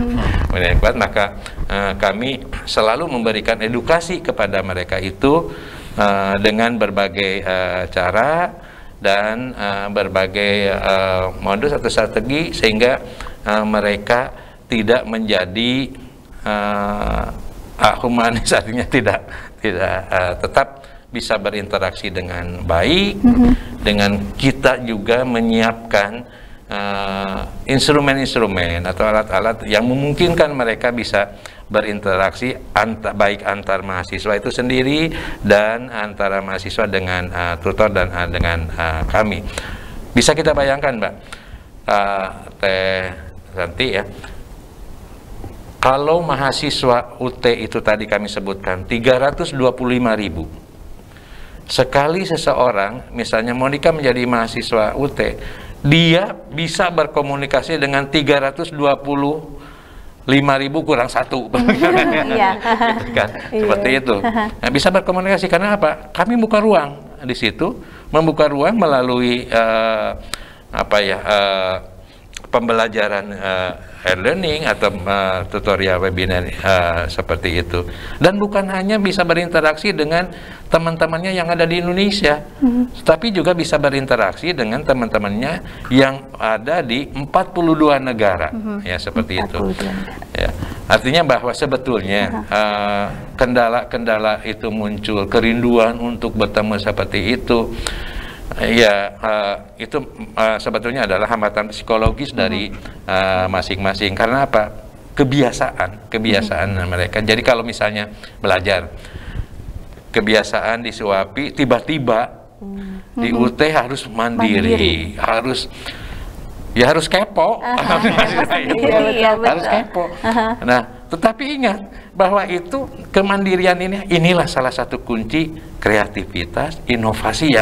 Yang kuat, maka kami selalu memberikan edukasi kepada mereka itu dengan berbagai cara dan berbagai modus atau strategi, sehingga mereka tidak menjadi humanis, artinya tidak tetap bisa berinteraksi dengan baik. Dengan kita juga menyiapkan instrumen-instrumen atau alat-alat yang memungkinkan mereka bisa berinteraksi baik antar mahasiswa itu sendiri dan antara mahasiswa dengan tutor dan dengan kami. Bisa kita bayangkan, Mbak Teh Santi ya, kalau mahasiswa UT itu tadi kami sebutkan 325.000. Sekali seseorang, misalnya Monica menjadi mahasiswa UT, dia bisa berkomunikasi dengan 325.000 kurang 1. Gitu kan? Seperti itu. Nah, bisa berkomunikasi karena apa? Kami buka ruang di situ, membuka ruang melalui pembelajaran e-learning atau tutorial webinar seperti itu. Dan bukan hanya bisa berinteraksi dengan teman-temannya yang ada di Indonesia, tapi juga bisa berinteraksi dengan teman-temannya yang ada di 42 negara, ya seperti itu. Ya. Artinya bahwa sebetulnya kendala-kendala itu muncul, kerinduan untuk bertemu seperti itu. Ya, itu sebetulnya adalah hambatan psikologis dari masing-masing. Karena apa? Kebiasaan mereka. Jadi kalau misalnya belajar, kebiasaan disuapi, tiba-tiba di UT harus mandiri. harus kepo, harus kepo. Nah, tetapi ingat bahwa itu kemandirian inilah salah satu kunci kreativitas, inovasi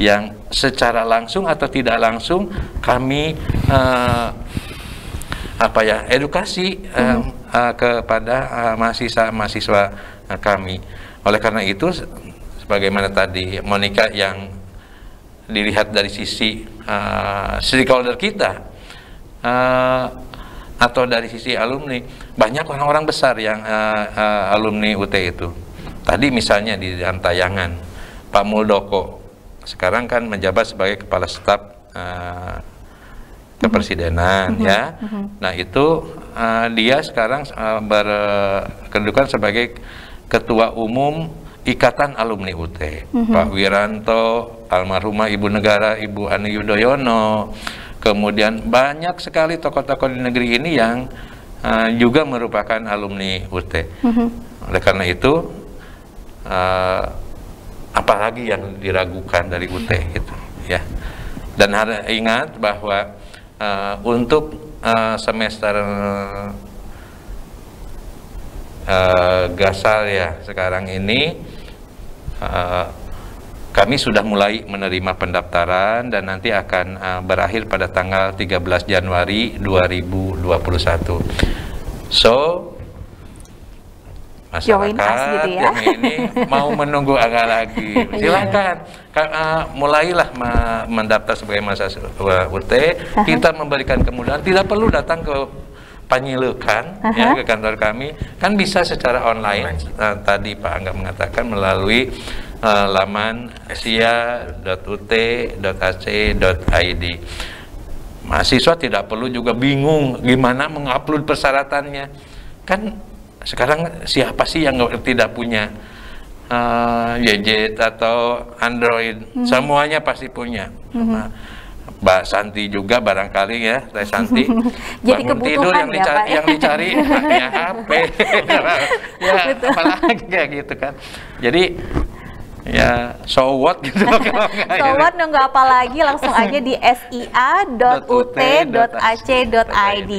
yang secara langsung atau tidak langsung kami edukasi kepada mahasiswa kami. Oleh karena itu, sebagaimana tadi Monica yang dilihat dari sisi stakeholder kita atau dari sisi alumni, banyak orang-orang besar yang alumni UT itu. Tadi misalnya di dalam tayangan Pak Muldoko sekarang kan menjabat sebagai kepala staf kepresidenan ya. Nah itu dia sekarang berkedudukan sebagai Ketua Umum Ikatan Alumni UT. Pak Wiranto, almarhumah Ibu Negara Ibu Ani Yudhoyono, kemudian banyak sekali tokoh-tokoh di negeri ini yang juga merupakan alumni UT. Oleh karena itu, apalagi yang diragukan dari UT itu, ya. Dan harus ingat bahwa untuk semester Gasal ya sekarang ini kami sudah mulai menerima pendaftaran dan nanti akan berakhir pada tanggal 13 Januari 2021. So masyarakat gitu ya, yang ini mau menunggu agak lagi, silakan mulailah mendaftar sebagai mahasiswa UT. Kita memberikan kemudahan, tidak perlu datang ke Panyilukan ya, ke kantor kami, kan bisa secara online. Tadi Pak Angga mengatakan melalui laman sia.ut.ac.id. Mahasiswa tidak perlu juga bingung gimana mengupload persyaratannya. Kan sekarang siapa sih yang tidak punya gadget atau Android? Semuanya pasti punya. Mbak Santi juga barangkali ya, Teh Santi. Jadi bangun tidur yang dicari ya HP. Ya, apalagi kayak gitu kan. Jadi Ya, so what gitu. So what, nunggu apa lagi, langsung aja di sia.ut.ac.id.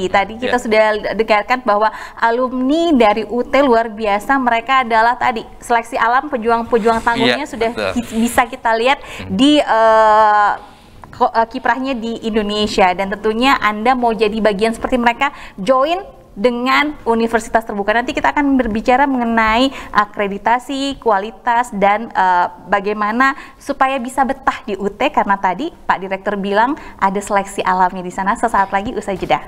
Tadi kita sudah dengarkan bahwa alumni dari UT luar biasa, mereka adalah tadi seleksi alam, pejuang-pejuang tangguhnya sudah bisa kita lihat di kiprahnya di Indonesia, dan tentunya Anda mau jadi bagian seperti mereka, join dengan universitas terbuka. Nanti kita akan berbicara mengenai akreditasi, kualitas, dan bagaimana supaya bisa betah di UT, karena tadi Pak Direktur bilang ada seleksi alamnya di sana. Sesaat lagi usai jeda.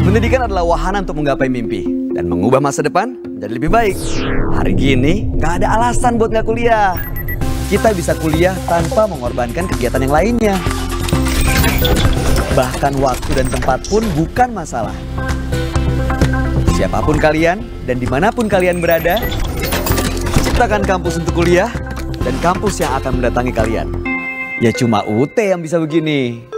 Pendidikan adalah wahana untuk menggapai mimpi dan mengubah masa depan menjadi lebih baik. Hari gini, nggak ada alasan buat nggak kuliah. Kita bisa kuliah tanpa mengorbankan kegiatan yang lainnya. Bahkan waktu dan tempat pun bukan masalah. Siapapun kalian dan dimanapun kalian berada, ciptakan kampus untuk kuliah dan kampus yang akan mendatangi kalian. Ya cuma UT yang bisa begini.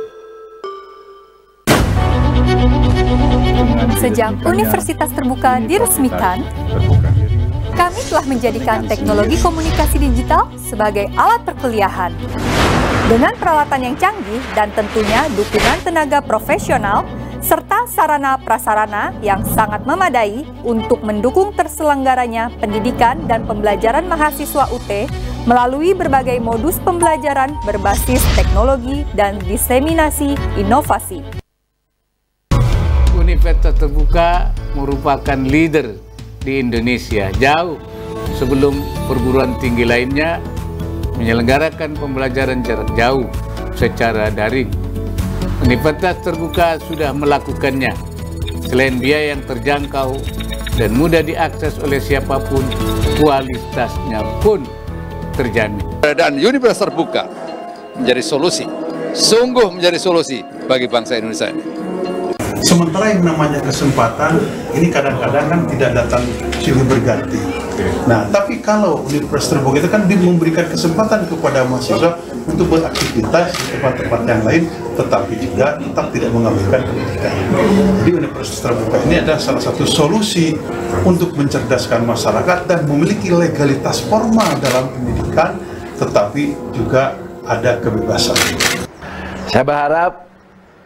Sejak universitas terbuka diresmikan, kami telah menjadikan teknologi komunikasi digital sebagai alat perkuliahan. Dengan peralatan yang canggih dan tentunya dukungan tenaga profesional, serta sarana-prasarana yang sangat memadai untuk mendukung terselenggaranya pendidikan dan pembelajaran mahasiswa UT melalui berbagai modus pembelajaran berbasis teknologi dan diseminasi inovasi. Universitas Terbuka merupakan leader di Indonesia jauh sebelum perguruan tinggi lainnya menyelenggarakan pembelajaran jarak jauh secara daring. Universitas Terbuka sudah melakukannya. Selain biaya yang terjangkau dan mudah diakses oleh siapapun, kualitasnya pun terjamin. Dan Universitas Terbuka menjadi solusi, sungguh menjadi solusi bagi bangsa Indonesia ini. Sementara yang namanya kesempatan ini kadang-kadang kan tidak datang silih berganti. Nah, tapi kalau Universitas Terbuka itu kan memberikan kesempatan kepada mahasiswa untuk beraktivitas di tempat-tempat yang lain, tetapi juga tetap tidak mengabaikan pendidikan. Jadi Universitas Terbuka ini adalah salah satu solusi untuk mencerdaskan masyarakat dan memiliki legalitas formal dalam pendidikan, tetapi juga ada kebebasan. Saya berharap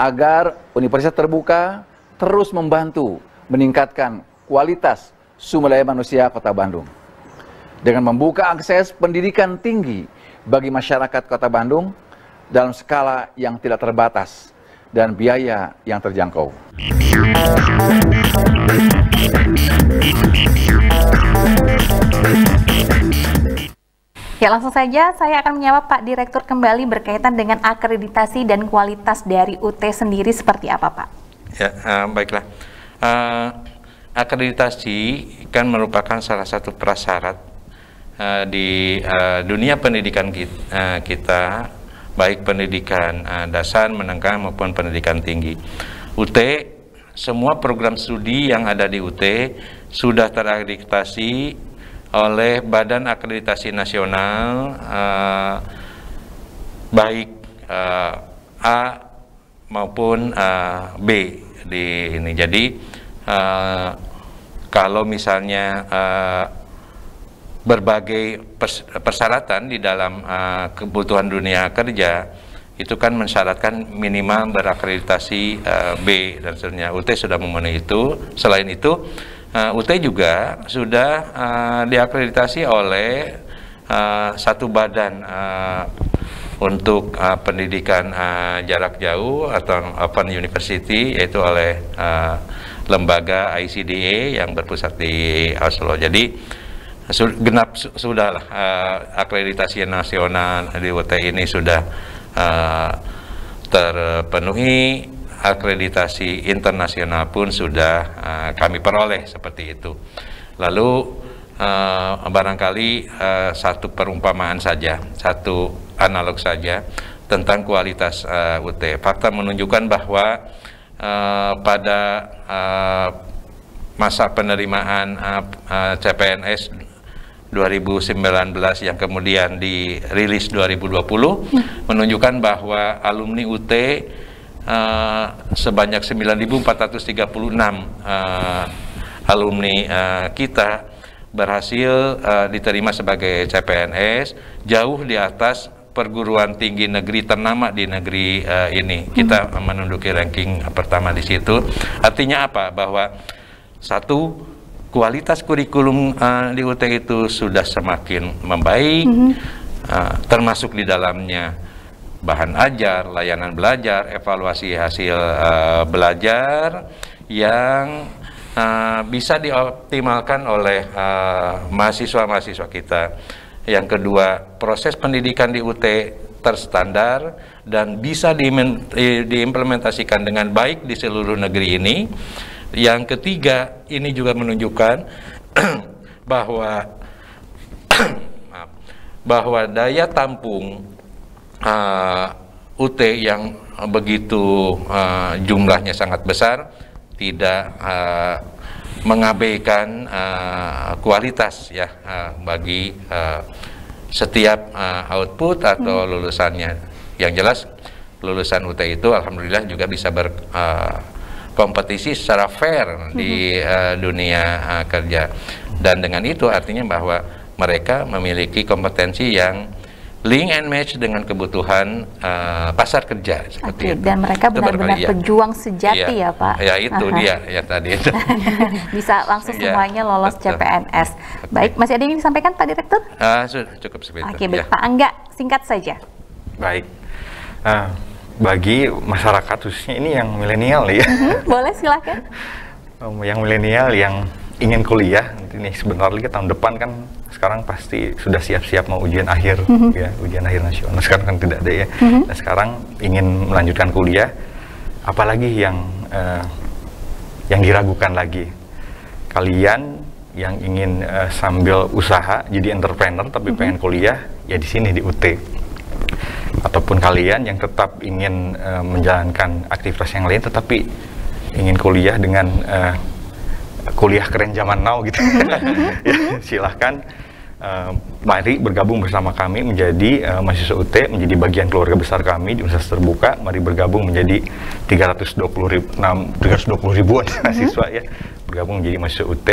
agar Universitas Terbuka terus membantu meningkatkan kualitas sumber daya manusia Kota Bandung dengan membuka akses pendidikan tinggi bagi masyarakat Kota Bandung dalam skala yang tidak terbatas dan biaya yang terjangkau. Ya, langsung saja saya akan menyapa Pak Direktur kembali berkaitan dengan akreditasi dan kualitas dari UT sendiri seperti apa, Pak? Ya, baiklah. Akreditasi kan merupakan salah satu prasyarat di dunia pendidikan kita, baik pendidikan dasar, menengah maupun pendidikan tinggi. UT, semua program studi yang ada di UT sudah terakreditasi oleh Badan Akreditasi Nasional, baik A maupun B di ini. Jadi kalau misalnya berbagai persyaratan di dalam kebutuhan dunia kerja itu kan mensyaratkan minimal berakreditasi B dan seterusnya. UT sudah memenuhi itu. Selain itu, UT juga sudah diakreditasi oleh satu badan untuk pendidikan jarak jauh atau Open University, yaitu oleh lembaga ICDA yang berpusat di Oslo. Jadi genap sudahlah akreditasi nasional di UT ini sudah terpenuhi. Akreditasi internasional pun sudah kami peroleh seperti itu. Lalu barangkali satu perumpamaan saja, satu analog saja tentang kualitas UT. Fakta menunjukkan bahwa pada masa penerimaan CPNS 2019 yang kemudian dirilis 2020 menunjukkan bahwa alumni UT sebanyak 9.436 alumni kita berhasil diterima sebagai CPNS, jauh di atas perguruan tinggi negeri ternama di negeri ini. Kita menduduki ranking pertama di situ. Artinya apa? Bahwa satu, kualitas kurikulum di UT itu sudah semakin membaik, termasuk di dalamnya bahan ajar, layanan belajar, evaluasi hasil belajar yang bisa dioptimalkan oleh mahasiswa-mahasiswa kita. Yang kedua, proses pendidikan di UT terstandar dan bisa diimplementasikan dengan baik di seluruh negeri ini. Yang ketiga, ini juga menunjukkan bahwa daya tampung UT yang begitu jumlahnya sangat besar tidak mengabaikan kualitas ya bagi setiap output atau lulusannya. Yang jelas lulusan UT itu alhamdulillah juga bisa berkompetisi secara fair di dunia kerja, dan dengan itu artinya bahwa mereka memiliki kompetensi yang link and match dengan kebutuhan pasar kerja seperti itu. Dan mereka benar-benar pejuang sejati ya Pak. Ya itu dia ya tadi itu. Bisa langsung semuanya lolos CPNS. Baik, masih ada yang disampaikan Pak Direktur? Sudah cukup seperti itu. Oke, baik Pak Angga, singkat saja. Baik. Bagi masyarakat khususnya ini yang milenial ya. Boleh silakan. Yang milenial yang ingin kuliah, ini sebentar lagi tahun depan kan, sekarang pasti sudah siap-siap mau ujian akhir ya, ujian akhir nasional. Sekarang kan tidak ada ya. Nah, sekarang ingin melanjutkan kuliah, apalagi yang diragukan lagi. Kalian yang ingin sambil usaha jadi entrepreneur tapi pengen kuliah, ya di sini di UT. Ataupun kalian yang tetap ingin menjalankan aktivitas yang lain tetapi ingin kuliah dengan kuliah keren zaman now gitu. Ya, silahkan mari bergabung bersama kami menjadi mahasiswa UT, menjadi bagian keluarga besar kami di Universitas Terbuka. Mari bergabung menjadi 320 ribuan mahasiswa ya, bergabung menjadi mahasiswa UT.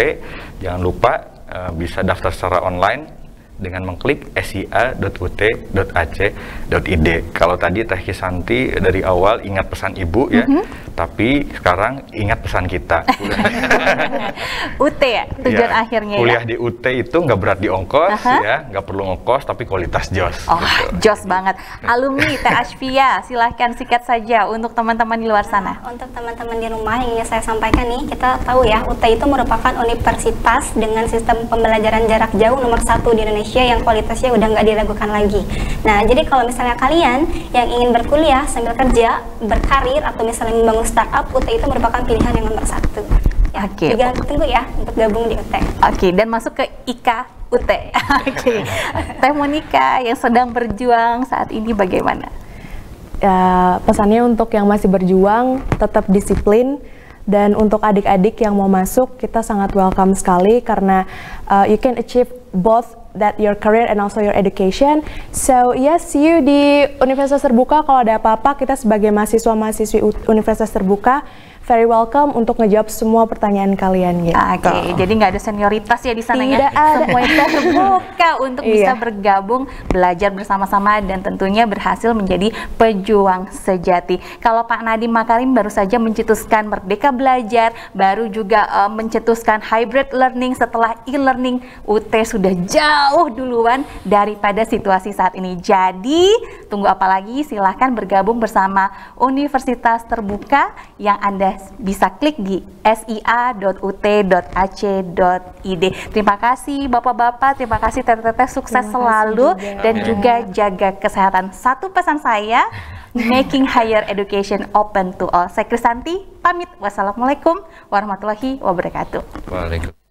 Jangan lupa bisa daftar secara online dengan mengklik sia.ut.ac.id. Kalau tadi Teh Krisanti dari awal ingat pesan ibu ya, tapi sekarang ingat pesan kita. UT ya, tujuan akhirnya kuliah ya? Di UT itu nggak berat di ongkos ya, nggak perlu ngokos, tapi kualitas jos. Oh, gitu. Jos banget. Alumni Teh Ashfia, silahkan sikat saja untuk teman-teman di luar sana. Untuk teman-teman di rumah yang ingin saya sampaikan nih, kita tahu ya, UT itu merupakan universitas dengan sistem pembelajaran jarak jauh nomor 1 di Indonesia yang kualitasnya udah nggak diragukan lagi. Nah, jadi kalau misalnya kalian yang ingin berkuliah sambil kerja, berkarir, atau misalnya membangun startup, UT itu merupakan pilihan yang nomor 1. Ya, Oke. Tunggu ya untuk gabung di UT. Oke, dan masuk ke IKA UT. Oke. Teh Monica yang sedang berjuang saat ini bagaimana? Pesannya untuk yang masih berjuang, tetap disiplin. Dan untuk adik-adik yang mau masuk, kita sangat welcome sekali karena you can achieve both that your career and also your education. So yes, see you di Universitas Terbuka. Kalau ada apa-apa, kita sebagai mahasiswa-mahasiswi Universitas Terbuka very welcome untuk ngejawab semua pertanyaan kalian gitu. Oke, jadi nggak ada senioritas ya di sana ya? Tidak ada. Semuanya terbuka untuk bisa bergabung, belajar bersama-sama, dan tentunya berhasil menjadi pejuang sejati. Kalau Pak Nadiem Makarim baru saja mencetuskan Merdeka Belajar, baru juga mencetuskan hybrid learning setelah e-learning, UT sudah jauh duluan daripada situasi saat ini. Jadi, tunggu apa lagi? Silahkan bergabung bersama Universitas Terbuka yang Anda bisa klik di sia.ut.ac.id. Terima kasih Bapak-bapak, terima kasih Teteh, sukses selalu dan juga jaga kesehatan. Satu pesan saya, making higher education open to all. Saya Krisanti, pamit. Wassalamualaikum warahmatullahi wabarakatuh. Waalaikumsalam.